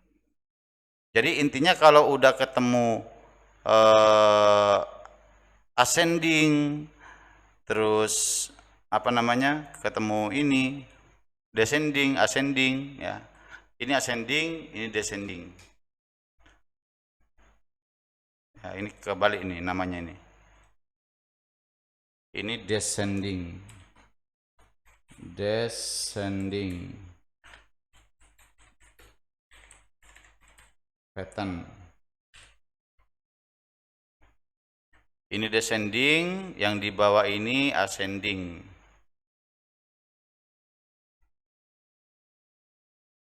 Jadi intinya kalau udah ketemu ascending, terus apa namanya, ketemu ini descending, ascending, ya. Ini ascending, ini descending. Ya, ini kebalik ini namanya ini. Ini descending. Descending pattern. Ini descending, yang di bawah ini ascending.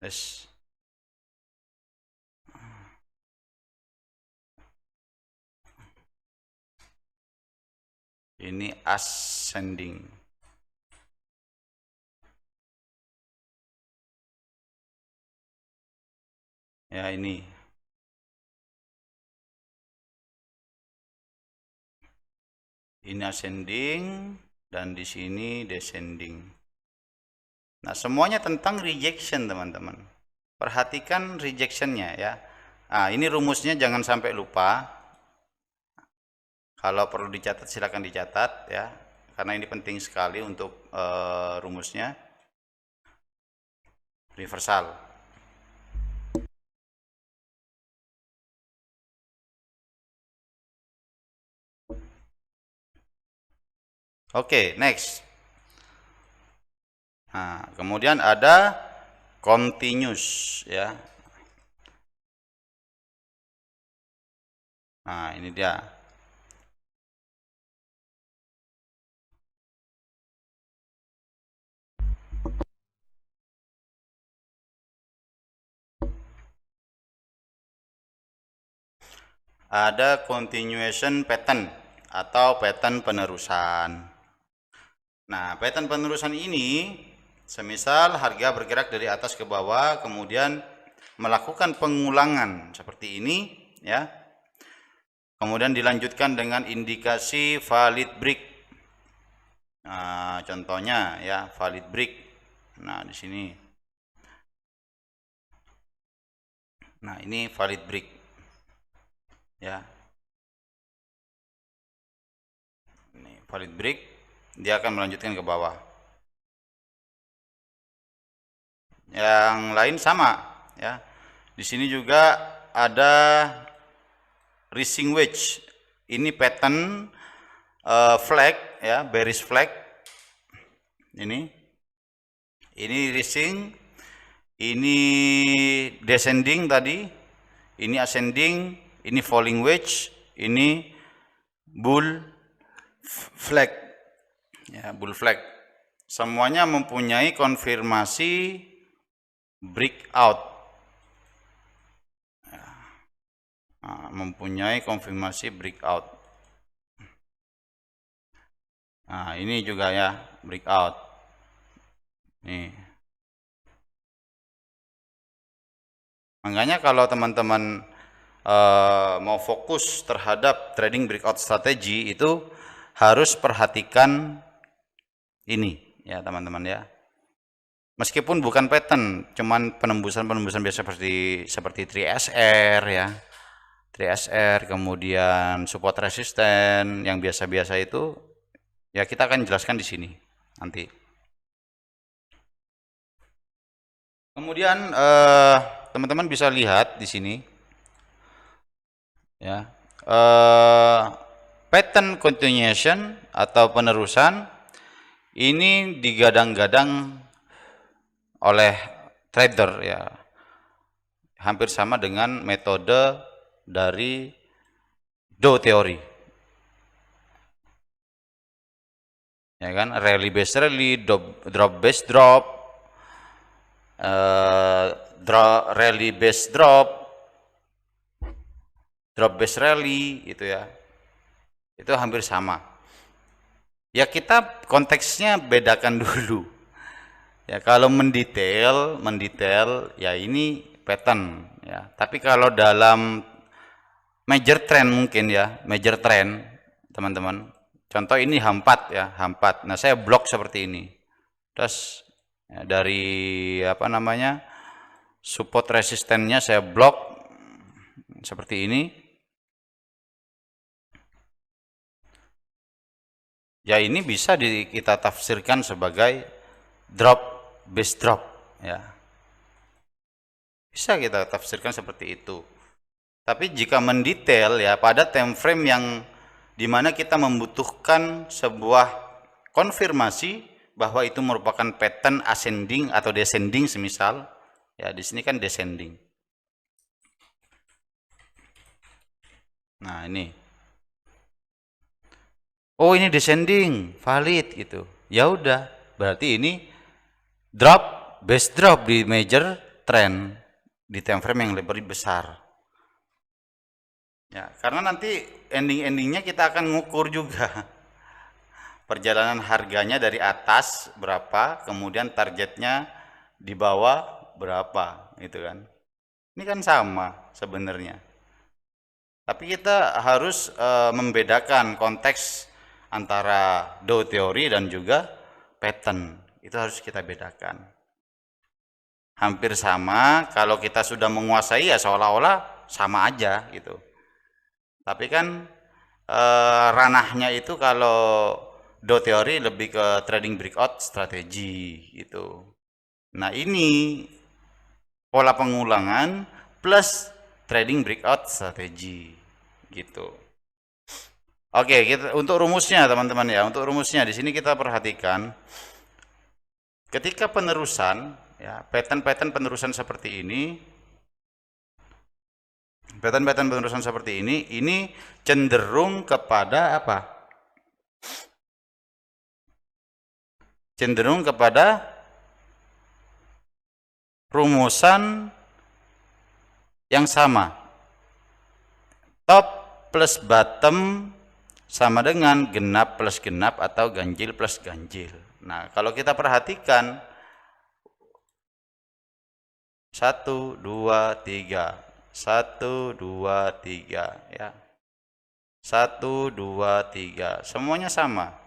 Yes. Ini ascending. Ya, ini. Ini ascending dan di sini descending. Nah, semuanya tentang rejection, teman-teman. Perhatikan rejectionnya ya. Nah, ini rumusnya jangan sampai lupa. Kalau perlu dicatat silakan dicatat ya, karena ini penting sekali untuk rumusnya. Reversal. Oke, next. Nah, kemudian ada continuous ya. Nah, ini dia. Ada continuation pattern atau pattern penerusan. Nah, pattern penerusan ini semisal harga bergerak dari atas ke bawah kemudian melakukan pengulangan seperti ini ya. Kemudian dilanjutkan dengan indikasi valid break. Nah, contohnya ya valid break. Nah, di sini. Nah, ini valid break. Ya. Ini valid break, dia akan melanjutkan ke bawah. Yang lain sama ya. Di sini juga ada rising wedge. Ini pattern flag ya, bearish flag. Ini rising, ini descending tadi, ini ascending, ini falling wedge, ini bull flag ya, bull flag. Semuanya mempunyai konfirmasi breakout ya. Nah, mempunyai konfirmasi breakout. Nah, ini juga ya breakout nih. Makanya kalau teman-teman mau fokus terhadap trading breakout strategi itu harus perhatikan ini ya teman-teman ya. Meskipun bukan pattern, cuman penembusan biasa seperti 3SR ya. 3SR, kemudian support resisten yang biasa-biasa itu ya kita akan jelaskan di sini nanti. Kemudian teman-teman bisa lihat di sini ya, pattern continuation atau penerusan ini digadang-gadang oleh trader ya, hampir sama dengan metode dari Dow teori ya kan, rally based rally, drop based drop, rally based drop, drop based rally itu ya, itu hampir sama ya. Kita konteksnya bedakan dulu ya. Kalau mendetail ya ini pattern ya, tapi kalau dalam major trend mungkin ya, major trend teman-teman, contoh ini H4 ya, H4. Nah saya blok seperti ini, terus ya, dari apa namanya, support resistennya saya blok seperti ini ya. Ini bisa kita tafsirkan sebagai drop based drop ya, bisa kita tafsirkan seperti itu. Tapi jika mendetail ya, pada time frame yang dimana kita membutuhkan sebuah konfirmasi bahwa itu merupakan pattern ascending atau descending semisal ya, di sini kan descending. Nah ini, oh ini descending, valid gitu. Ya udah, berarti ini drop base drop di major trend di time frame yang lebih besar. Ya, karena nanti ending-endingnya kita akan ngukur juga perjalanan harganya dari atas berapa, kemudian targetnya di bawah berapa, gitu kan. Ini kan sama sebenarnya. Tapi kita harus membedakan konteks antara Dow teori dan juga pattern. Itu harus kita bedakan. Hampir sama, kalau kita sudah menguasai ya seolah-olah sama aja gitu. Tapi kan ranahnya itu kalau Dow teori lebih ke trading breakout strategi gitu. Nah ini pola pengulangan plus trading breakout strategi gitu. Oke, untuk rumusnya teman-teman ya, untuk rumusnya di sini kita perhatikan ketika penerusan ya, pattern-pattern penerusan seperti ini, pattern-pattern penerusan seperti ini cenderung kepada apa? Cenderung kepada rumusan yang sama. Top plus bottom sama dengan genap plus genap atau ganjil plus ganjil. Nah, kalau kita perhatikan 1, 2, 3, 1, 2, 3 ya. 1, 2, 3, semuanya sama.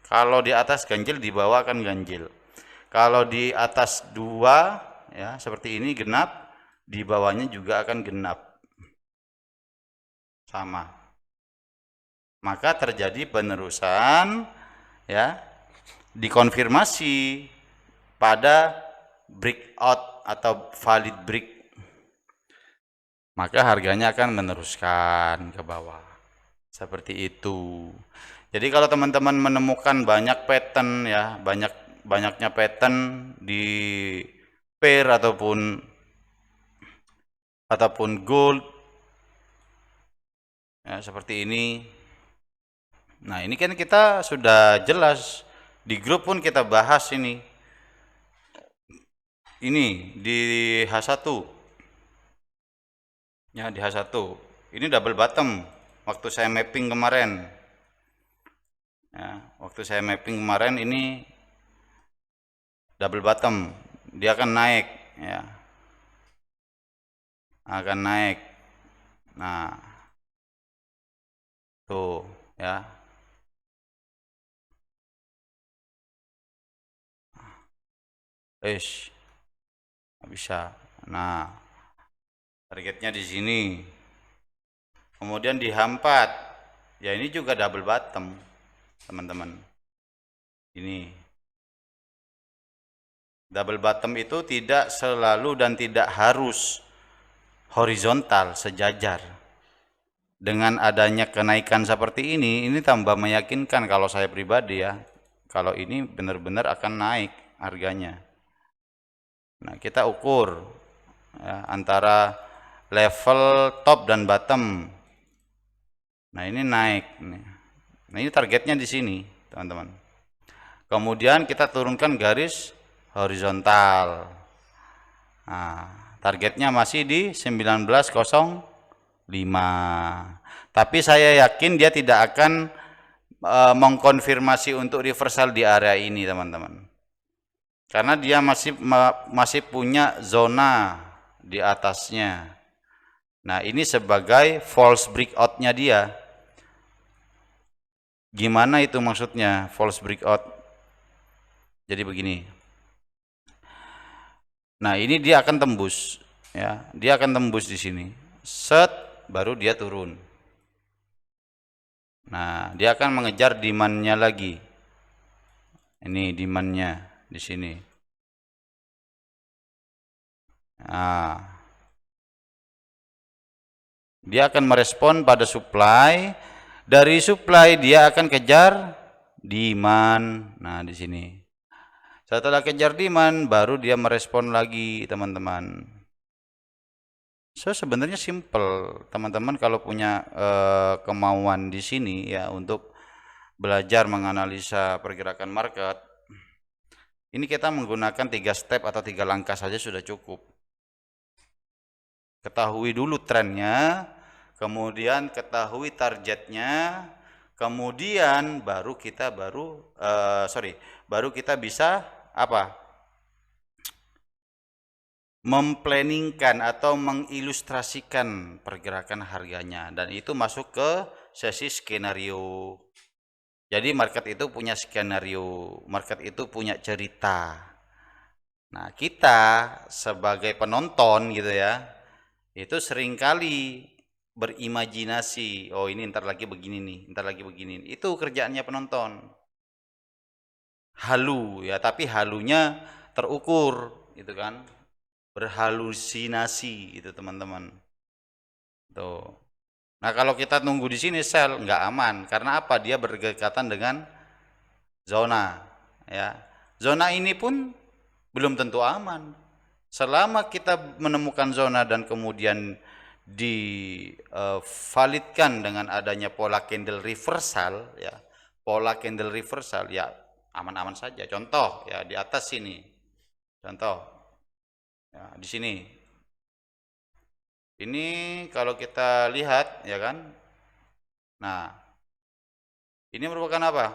Kalau di atas ganjil, di bawah akan ganjil. Kalau di atas 2 ya seperti ini genap, di bawahnya juga akan genap. Sama. Maka terjadi penerusan ya, dikonfirmasi pada breakout atau valid break, maka harganya akan meneruskan ke bawah seperti itu. Jadi kalau teman-teman menemukan banyak pattern ya, banyaknya pattern di pair ataupun gold ya, seperti ini. Nah ini kan kita sudah jelas di grup pun kita bahas ini di H1 ya, di H1 ini double bottom waktu saya mapping kemarin ya, waktu saya mapping kemarin ini double bottom, dia akan naik ya, akan naik. Nah tuh ya, bisa. Nah targetnya di sini Kemudian di H4, ya ini juga double bottom, teman-teman. Ini double bottom itu tidak selalu dan tidak harus horizontal sejajar. Dengan adanya kenaikan seperti ini tambah meyakinkan kalau saya pribadi ya, kalau ini benar-benar akan naik harganya. Nah, kita ukur ya, antara level top dan bottom. Nah, ini naik. Nah, ini targetnya di sini, teman-teman. Kemudian kita turunkan garis horizontal. Nah, targetnya masih di 19.05. Tapi saya yakin dia tidak akan mengkonfirmasi untuk reversal di area ini, teman-teman. Karena dia masih punya zona di atasnya. Nah, ini sebagai false breakout-nya dia. Gimana itu maksudnya false breakout? Jadi begini. Nah, ini dia akan tembus ya. Dia akan tembus di sini. Set, baru dia turun. Nah, dia akan mengejar demand-nya lagi. Ini demand-nya di sini. Nah, dia akan merespon pada supply. Dari supply dia akan kejar demand. Nah, di sini. Setelah kejar demand, baru dia merespon lagi, teman-teman. So, sebenarnya simple, teman-teman kalau punya kemauan di sini ya untuk belajar menganalisa pergerakan market. Ini kita menggunakan 3 step atau 3 langkah saja sudah cukup. Ketahui dulu trennya, kemudian ketahui targetnya, kemudian baru kita bisa apa? Memplanningkan atau mengilustrasikan pergerakan harganya, dan itu masuk ke sesi skenario. Jadi market itu punya skenario, market itu punya cerita. Nah, kita sebagai penonton gitu ya, itu seringkali berimajinasi, oh ini ntar lagi begini nih, ntar lagi begini. Itu kerjaannya penonton. Halu ya, tapi halunya terukur gitu kan. Berhalusinasi itu teman-teman. Tuh. Nah, kalau kita tunggu di sini sell nggak aman, karena apa? Dia berdekatan dengan zona ya. Zona ini pun belum tentu aman. Selama kita menemukan zona dan kemudian divalidkan dengan adanya pola candle reversal ya. Pola candle reversal ya aman-aman saja. Contoh ya di atas sini. Contoh ya, di sini. Ini kalau kita lihat ya kan. Nah, ini merupakan apa?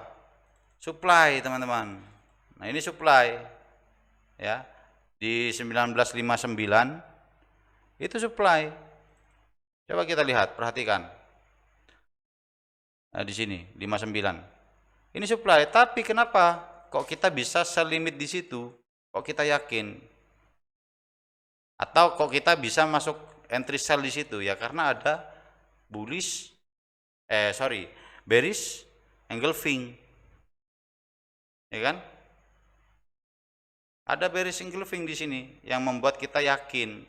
Supply, teman-teman. Nah, ini supply ya. Di 1959 itu supply. Coba kita lihat, perhatikan. Nah, di sini 59. Ini supply, tapi kenapa kok kita bisa sell limit di situ? Kok kita yakin? Atau kok kita bisa masuk entry sell di situ? Ya karena ada bearish engulfing. Ya kan? Ada bearish engulfing di sini yang membuat kita yakin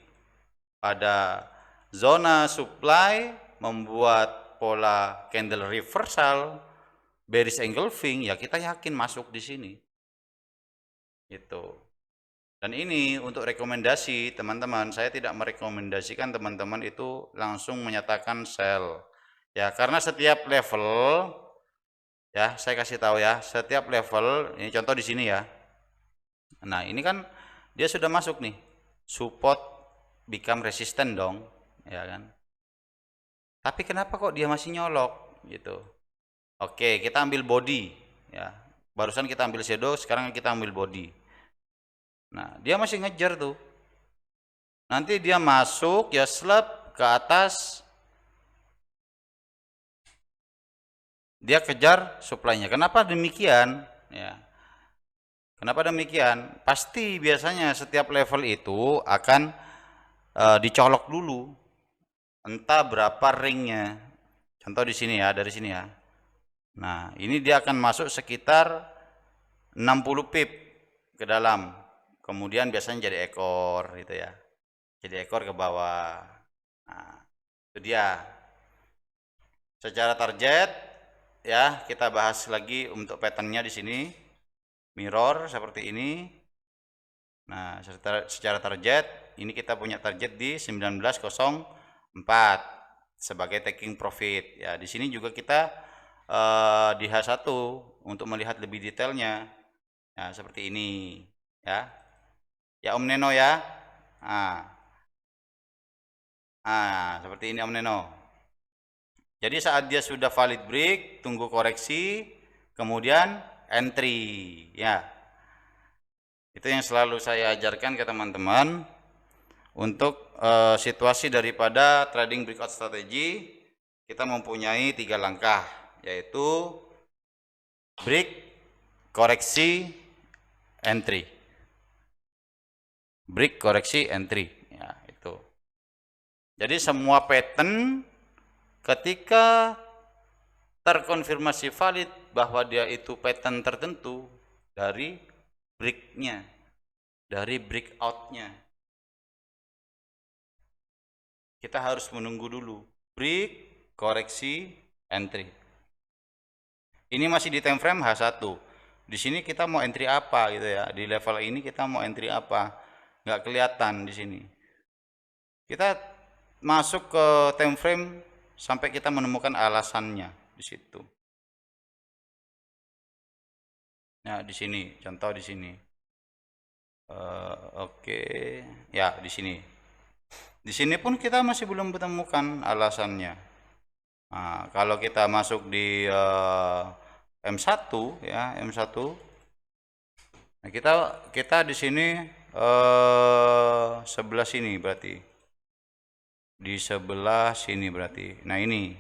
pada zona supply, membuat pola candle reversal, bearish engulfing, ya kita yakin masuk di sini. Itu. Dan ini untuk rekomendasi teman-teman, saya tidak merekomendasikan teman-teman itu langsung menyatakan sell. Ya, karena setiap level ya, saya kasih tahu ya, setiap level, ini contoh di sini ya. Nah, ini kan dia sudah masuk nih. Support become resistant dong, ya kan? Tapi kenapa kok dia masih nyolok gitu? Oke, kita ambil body ya. Barusan kita ambil shadow, sekarang kita ambil body. Nah, dia masih ngejar tuh. Nanti dia masuk ya slap ke atas. Dia kejar supply-nya. Kenapa demikian? Ya. Kenapa demikian? Pasti biasanya setiap level itu akan dicolok dulu. Entah berapa ringnya. Contoh di sini ya, dari sini ya. Nah, ini dia akan masuk sekitar 60 pip ke dalam. Kemudian biasanya jadi ekor gitu ya. Jadi ekor ke bawah. Nah, itu dia. Secara target ya, kita bahas lagi untuk patternnya di sini. Mirror seperti ini. Nah, secara target ini kita punya target di 19.04 sebagai taking profit. Ya, di sini juga kita di H1 untuk melihat lebih detailnya. Nah, seperti ini ya. Ya Om Neno ya. Seperti ini Om Neno. Jadi saat dia sudah valid break, tunggu koreksi, kemudian entry ya. Itu yang selalu saya ajarkan ke teman-teman untuk situasi daripada trading breakout strategi. Kita mempunyai 3 langkah, yaitu break, koreksi, entry. Break, koreksi, entry ya, itu. Jadi semua pattern ketika terkonfirmasi valid bahwa dia itu pattern tertentu dari breaknya, dari breakoutnya, kita harus menunggu dulu break, koreksi, entry. Ini masih di time frame H1. Di sini kita mau entry apa gitu ya, di level ini kita mau entry apa, nggak kelihatan di sini. Kita masuk ke time frame sampai kita menemukan alasannya di situ. Nah, di sini, contoh di sini. Oke, ya di sini. Di sini pun kita masih belum menemukan alasannya. Nah, kalau kita masuk di M1 ya, M1. Nah, kita di sini sebelah sini berarti. Di sebelah sini berarti. Nah, ini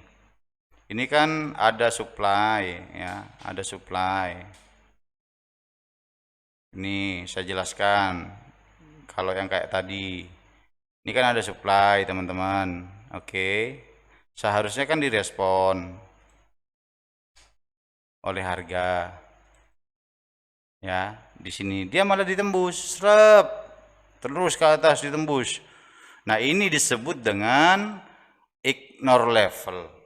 kan ada supply ya, ada supply. Ini saya jelaskan. Kalau yang kayak tadi, ini kan ada supply teman-teman. Oke, seharusnya kan direspon oleh harga. Ya, di sini dia malah ditembus, terus ke atas ditembus. Nah, ini disebut dengan ignore level.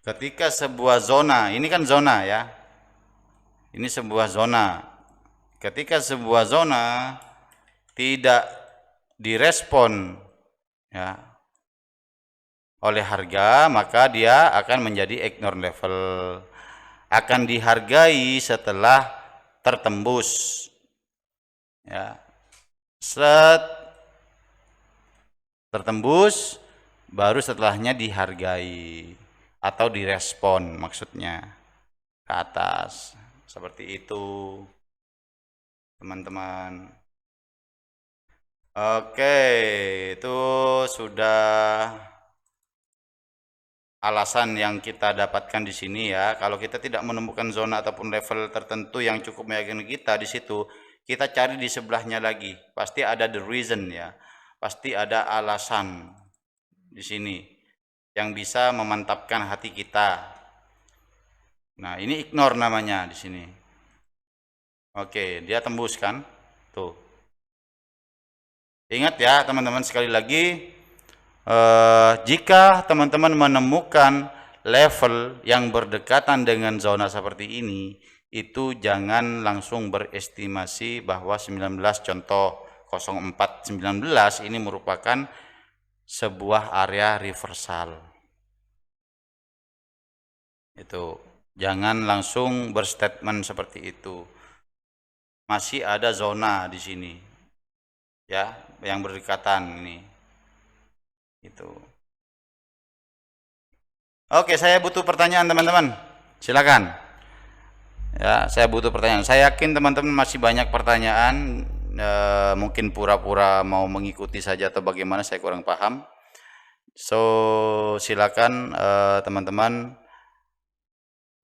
Ketika sebuah zona, ini kan zona ya. Ini sebuah zona. Ketika sebuah zona tidak direspon ya oleh harga, maka dia akan menjadi ignore level. Akan dihargai setelah tertembus. Ya. Tertembus, baru setelahnya dihargai atau direspon maksudnya ke atas. Seperti itu teman-teman. Oke, itu sudah alasan yang kita dapatkan di sini ya. Kalau kita tidak menemukan zona ataupun level tertentu yang cukup meyakinkan kita di situ, kita cari di sebelahnya lagi. Pasti ada the reason ya. Pasti ada alasan di sini yang bisa memantapkan hati kita. Nah, ini ignore namanya di sini. Oke, dia tembus kan? Tuh. Ingat ya teman-teman, sekali lagi, jika teman-teman menemukan level yang berdekatan dengan zona seperti ini, itu jangan langsung berestimasi bahwa 19, contoh 0419 ini merupakan sebuah area reversal. Itu jangan langsung berstatement seperti itu. Masih ada zona di sini ya yang berdekatan ini. Itu. Oke, saya butuh pertanyaan teman-teman. Silakan. Ya, saya butuh pertanyaan. Saya yakin teman-teman masih banyak pertanyaan. Mungkin pura-pura mau mengikuti saja atau bagaimana, saya kurang paham. So, silakan teman-teman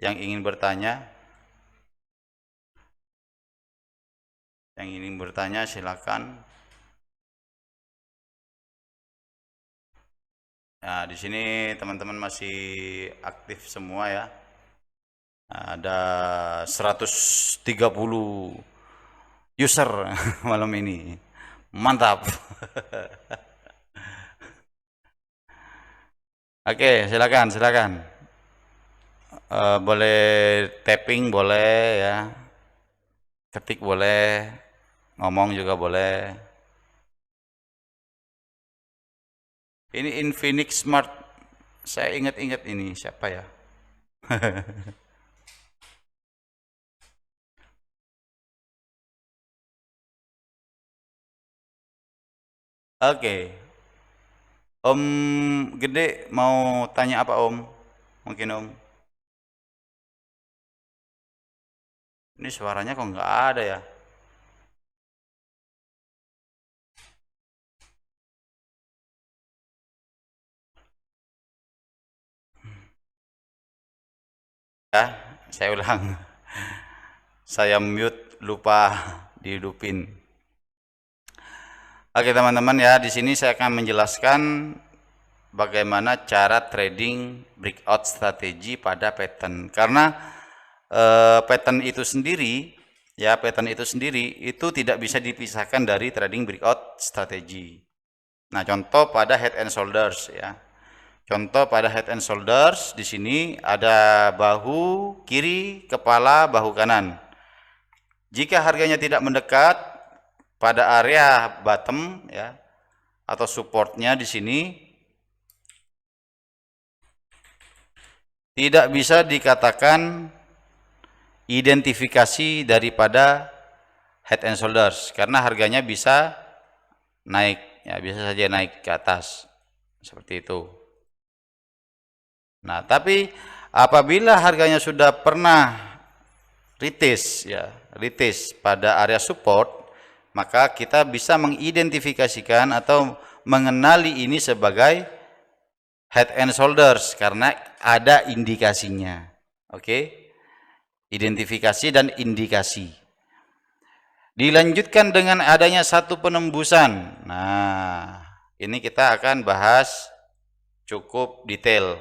yang ingin bertanya. Yang ingin bertanya silakan. Nah, di sini teman-teman masih aktif semua ya. Ada 130 user malam ini. Mantap. Oke, silakan, silakan. Boleh tapping boleh ya. Ketik boleh, ngomong juga boleh. Ini Infinix Smart. Saya ingat-ingat ini siapa ya? Oke. Om Gede mau tanya apa Om? Mungkin Om. Ini suaranya kok nggak ada ya? Ya, saya ulang. Saya mute, lupa dihidupin. Oke teman-teman ya, di sini saya akan menjelaskan bagaimana cara trading breakout strategi pada pattern. Karena pattern itu sendiri, ya pattern itu sendiri itu tidak bisa dipisahkan dari trading breakout strategi. Nah, contoh pada head and shoulders ya. Contoh pada head and shoulders di sini ada bahu kiri, kepala, bahu kanan. Jika harganya tidak mendekat pada area bottom ya atau supportnya di sini, tidak bisa dikatakan identifikasi daripada head and shoulders karena harganya bisa naik ya, bisa saja naik ke atas seperti itu. Nah, tapi apabila harganya sudah pernah retest ya, retest pada area support, maka kita bisa mengidentifikasikan atau mengenali ini sebagai head and shoulders karena ada indikasinya. Oke. Identifikasi dan indikasi. Dilanjutkan dengan adanya satu penembusan. Nah, ini kita akan bahas cukup detail.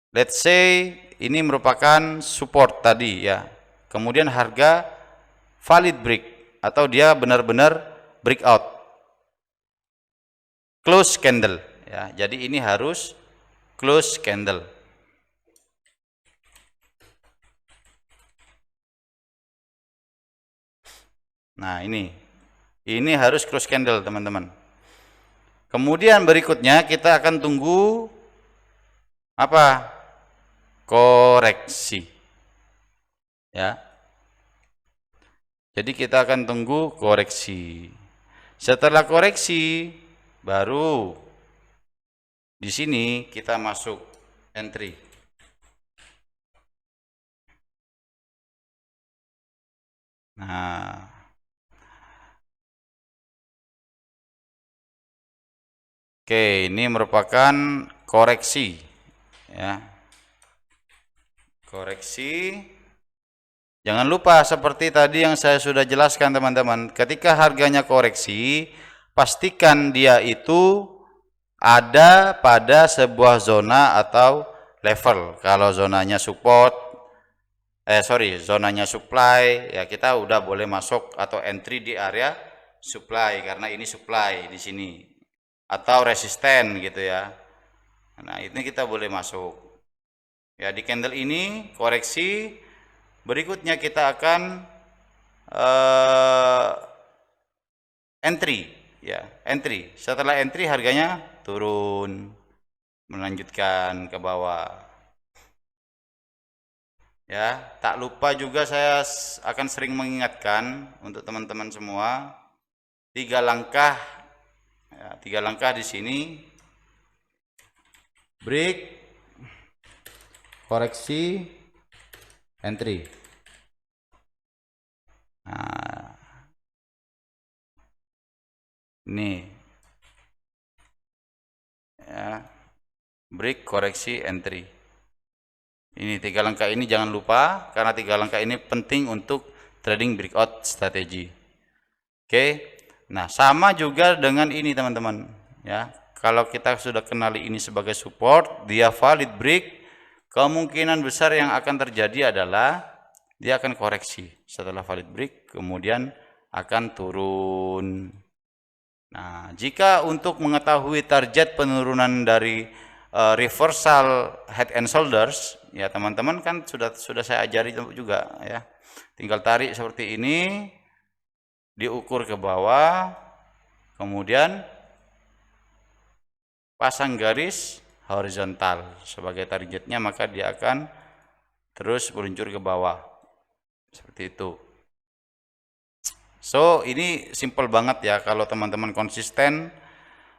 Let's say ini merupakan support tadi ya. Kemudian harga valid break atau dia benar-benar breakout. Close candle ya. Jadi ini harus close candle. Nah, ini harus close candle, teman-teman. Kemudian berikutnya kita akan tunggu apa? Koreksi. Ya. Jadi kita akan tunggu koreksi. Setelah koreksi baru di sini kita masuk entry. Nah, oke, ini merupakan koreksi ya. Koreksi. Jangan lupa seperti tadi yang saya sudah jelaskan teman-teman, ketika harganya koreksi, pastikan dia itu ada pada sebuah zona atau level. Kalau zonanya support, zonanya supply, ya kita udah boleh masuk atau entry di area supply karena ini supply di sini. Atau resisten gitu ya. Nah, ini kita boleh masuk. Ya, di candle ini koreksi. Berikutnya kita akan entry ya, entry. Setelah entry harganya turun, melanjutkan ke bawah. Ya, tak lupa juga saya akan sering mengingatkan untuk teman-teman semua 3 langkah. Ya, 3 langkah di sini. Break, koreksi, entry. Nah, ini ya, break, koreksi, entry. Ini 3 langkah ini jangan lupa karena 3 langkah ini penting untuk trading breakout strategi. Oke, Nah, sama juga dengan ini teman-teman ya. Kalau kita sudah kenali ini sebagai support, dia valid break, kemungkinan besar yang akan terjadi adalah dia akan koreksi setelah valid break, kemudian akan turun. Nah, jika untuk mengetahui target penurunan dari reversal head and shoulders, ya teman-teman kan sudah saya ajari juga ya. Tinggal tarik seperti ini, diukur ke bawah, kemudian pasang garis horizontal sebagai targetnya, maka dia akan terus meluncur ke bawah seperti itu. So ini simple banget ya, kalau teman-teman konsisten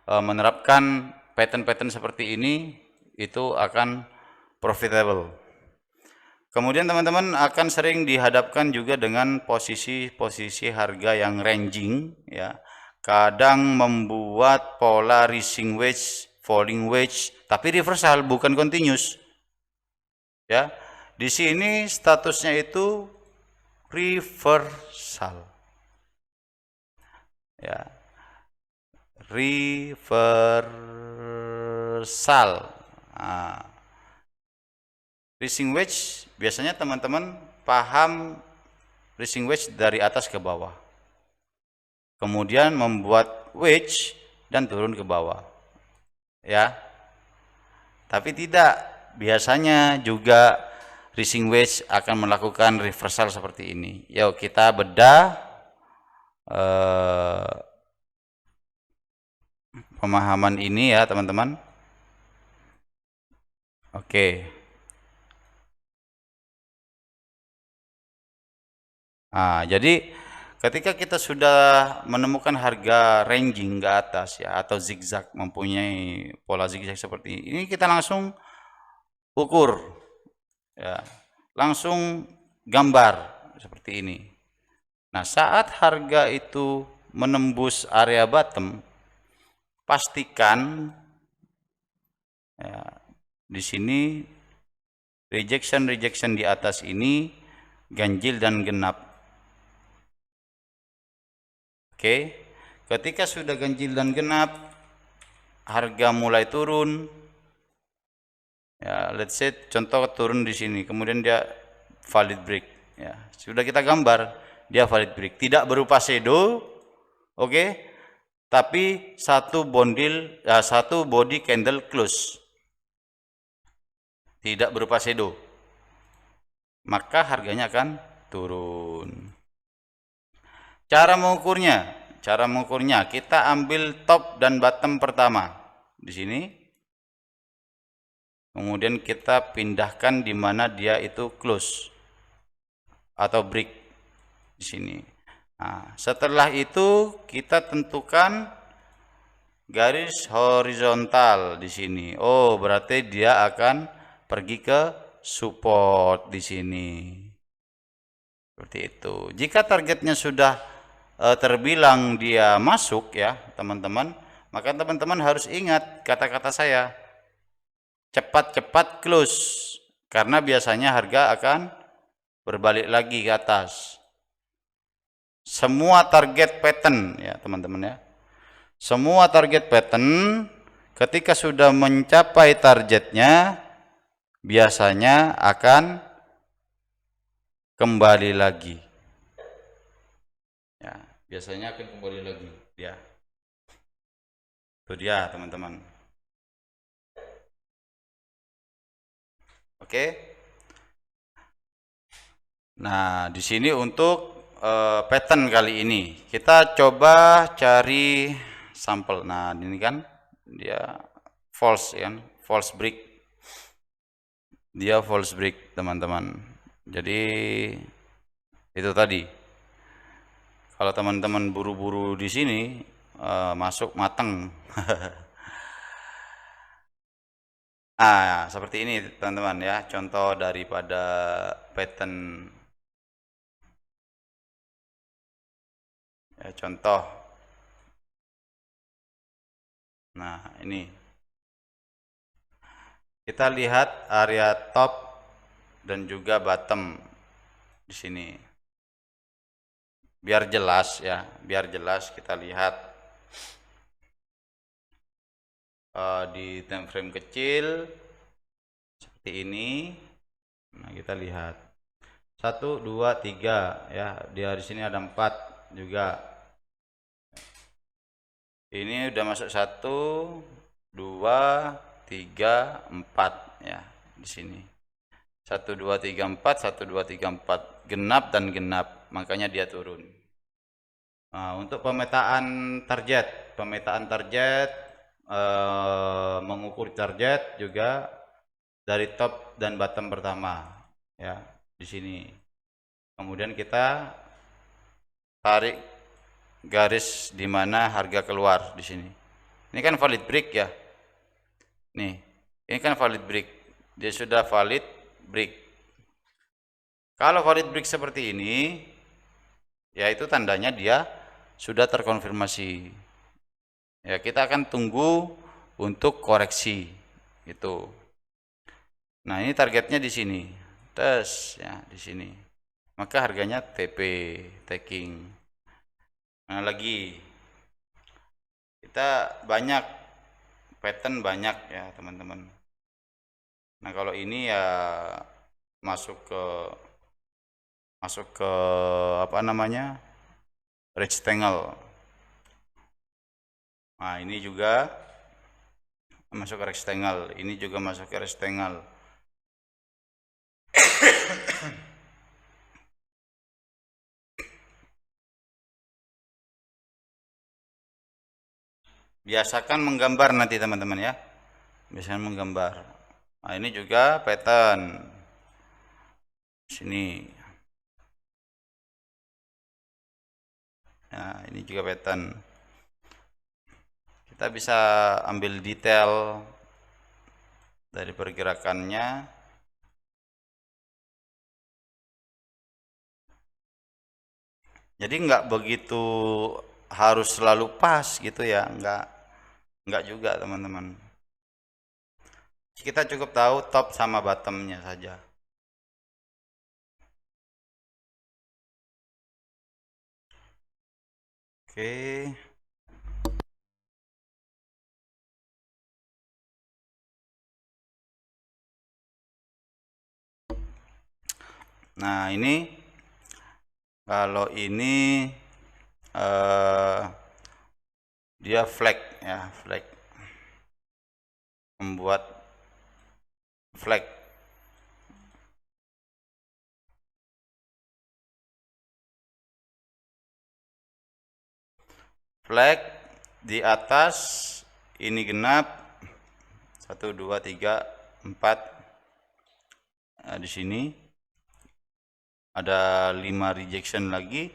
menerapkan pattern-pattern seperti ini, itu akan profitable. Kemudian teman-teman akan sering dihadapkan juga dengan posisi-posisi harga yang ranging ya. Kadang membuat pola rising wedge, falling wedge, tapi reversal bukan continuous. Ya. Di sini statusnya itu reversal. Ya. Reversal. Nah, rising wedge biasanya teman-teman paham rising wedge dari atas ke bawah. Kemudian membuat wedge dan turun ke bawah. Ya. Tapi tidak, biasanya juga rising wedge akan melakukan reversal seperti ini. Yuk kita bedah pemahaman ini ya teman-teman. Oke. Nah, jadi ketika kita sudah menemukan harga ranging ke atas ya, atau zigzag, mempunyai pola zigzag seperti ini, kita langsung ukur ya, langsung gambar seperti ini. Nah, saat harga itu menembus area bottom, pastikan ya, di sini rejection di atas ini ganjil dan genap. Oke, ketika sudah ganjil dan genap, harga mulai turun. Ya, let's say contoh turun di sini, kemudian dia valid break. Ya, sudah kita gambar, dia valid break. Tidak berupa shadow, oke, tapi satu body candle close. Tidak berupa shadow. Maka harganya akan turun. Cara mengukurnya kita ambil top dan bottom pertama di sini. Kemudian kita pindahkan di mana dia itu close atau break di sini. Nah, setelah itu kita tentukan garis horizontal di sini. Oh, berarti dia akan pergi ke support di sini. Seperti itu. Jika targetnya sudah terbilang dia masuk ya teman-teman, maka teman-teman harus ingat kata-kata saya, cepat-cepat close, karena biasanya harga akan berbalik lagi ke atas. Semua target pattern ya teman-teman ya, semua target pattern ketika sudah mencapai targetnya biasanya akan kembali lagi. Ya, biasanya akan kembali lagi ya. Itu dia teman-teman. Oke. Nah, di sini untuk pattern kali ini kita coba cari sampel. Nah, ini kan dia false ya, false break. Dia false break teman-teman. Jadi itu tadi. Kalau teman-teman buru-buru di sini masuk mateng. Nah, seperti ini teman-teman ya, contoh daripada pattern ya, contoh. Nah, ini kita lihat area top dan juga bottom di sini. Biar jelas ya, biar jelas kita lihat di time frame kecil seperti ini. Nah, kita lihat 1 2 3 ya, di sini ada 4 juga. Ini udah masuk 1 2 3 4 ya, di sini 1 2 3 4 1 2 3 4 genap dan genap, makanya dia turun. Nah, untuk pemetaan target mengukur target juga dari top dan bottom pertama ya, di sini. Kemudian kita tarik garis di mana harga keluar di sini. Ini kan valid break ya. Nih, ini kan valid break. Dia sudah valid break. Kalau valid break seperti ini, ya itu tandanya dia sudah terkonfirmasi. Ya, kita akan tunggu untuk koreksi itu. Nah, ini targetnya di sini. Tes ya, di sini. Maka harganya TP taking. Nah, lagi kita banyak pattern banyak ya, teman-teman. Nah, kalau ini ya masuk ke apa namanya? Rectangle. Nah, ini juga masuk ke rectangle, ini juga masuk ke rectangle. Biasakan menggambar nanti teman-teman ya. Biasakan menggambar. Nah, ini juga pattern. Sini. Nah, ini juga pattern. Kita bisa ambil detail dari pergerakannya. Jadi nggak begitu harus selalu pas gitu ya, nggak juga teman-teman. Kita cukup tahu top sama bottomnya saja. Oke. Nah, ini kalau ini dia flag ya, flag. Membuat flag. Flag di atas ini genap 1 2 3 4. Nah, di sini ada 5 rejection lagi.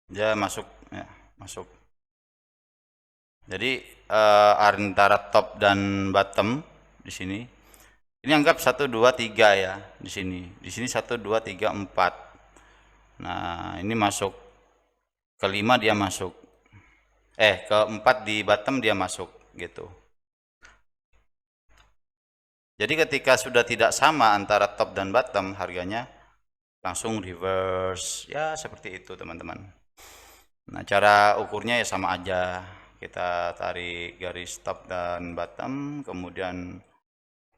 Dia masuk ya, masuk. Jadi antara top dan bottom di sini. Ini anggap 1 2 3 ya di sini. Di sini 1 2 3 4. Nah, ini masuk. Kelima dia masuk. Keempat di bottom dia masuk gitu. Jadi ketika sudah tidak sama antara top dan bottom, harganya langsung reverse. Ya, seperti itu teman-teman. Nah, cara ukurnya ya sama aja. Kita tarik garis top dan bottom, kemudian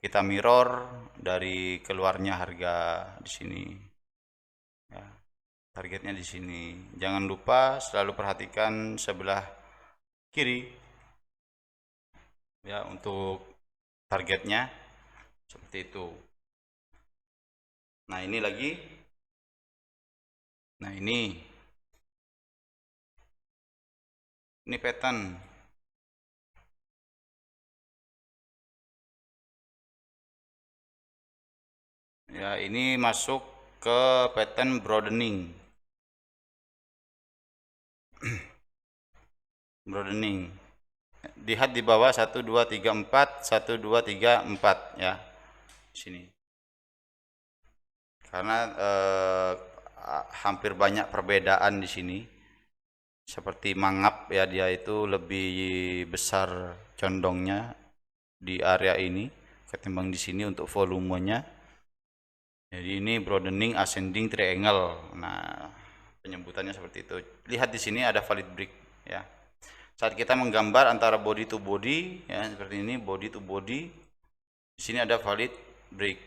kita mirror dari keluarnya harga di sini. Ya, targetnya di sini. Jangan lupa selalu perhatikan sebelah kiri. Ya, untuk targetnya seperti itu. Nah, ini lagi. Nah, ini pattern. Ya, ini masuk ke pattern broadening. Broadening. Lihat di bawah 1 2 3 4, 1 2 3 4 ya. Sini. Karena hampir banyak perbedaan di sini. Seperti mangap ya, dia itu lebih besar condongnya di area ini ketimbang di sini untuk volumenya Jadi ini broadening ascending triangle. Nah, penyebutannya seperti itu. Lihat di sini ada valid break ya. Saat kita menggambar antara body to body ya, seperti ini body to body. Di sini ada valid break.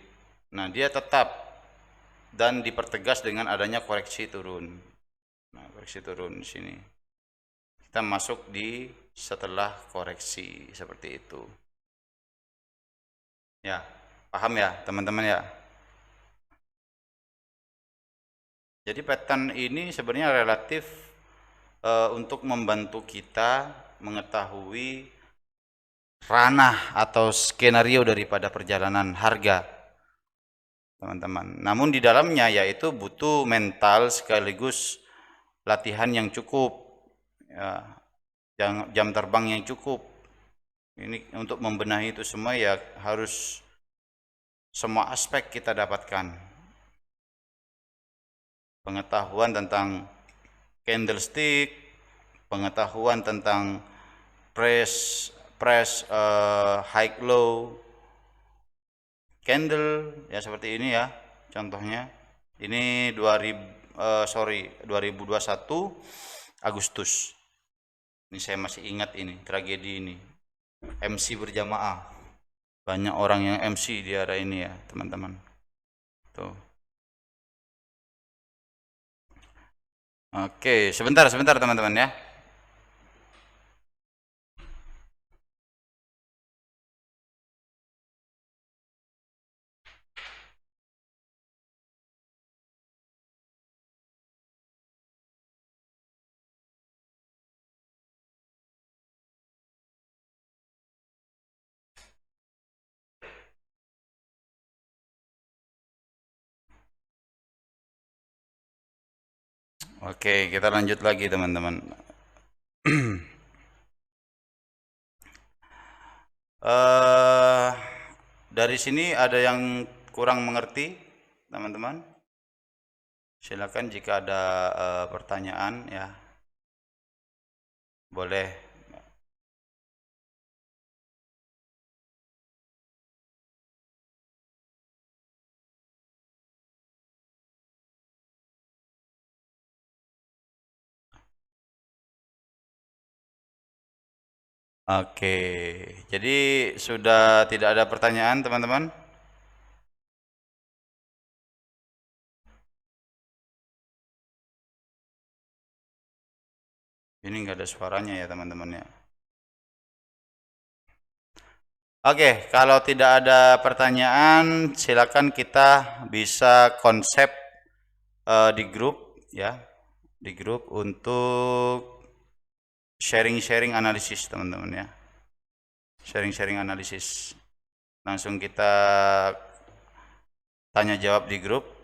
Nah, dia tetap dan dipertegas dengan adanya koreksi turun. Nah, koreksi turun di sini. Kita masuk di setelah koreksi seperti itu. Ya, paham ya, teman-teman ya? Jadi pattern ini sebenarnya relatif untuk membantu kita mengetahui ranah atau skenario daripada perjalanan harga, teman-teman. Namun di dalamnya yaitu butuh mental sekaligus latihan yang cukup, ya, jam terbang yang cukup. Ini untuk membenahi itu semua ya harus semua aspek kita dapatkan. Pengetahuan tentang candlestick, pengetahuan tentang press high low candle ya seperti ini ya contohnya. Ini 2021 Agustus. Ini saya masih ingat ini tragedi ini. MC berjamaah. Banyak orang yang MC di area ini ya, teman-teman. Tuh. Oke, sebentar teman-teman ya. Oke, kita lanjut lagi teman-teman. Dari sini ada yang kurang mengerti, teman-teman? Silakan jika ada pertanyaan ya, boleh. Oke, jadi sudah tidak ada pertanyaan, teman-teman? Ini nggak ada suaranya ya, teman-teman ya. Oke, kalau tidak ada pertanyaan, silakan kita bisa konsep di grup ya, di grup untuk sharing-sharing analisis, teman-teman ya. Sharing-sharing analisis. Langsung kita tanya jawab di grup.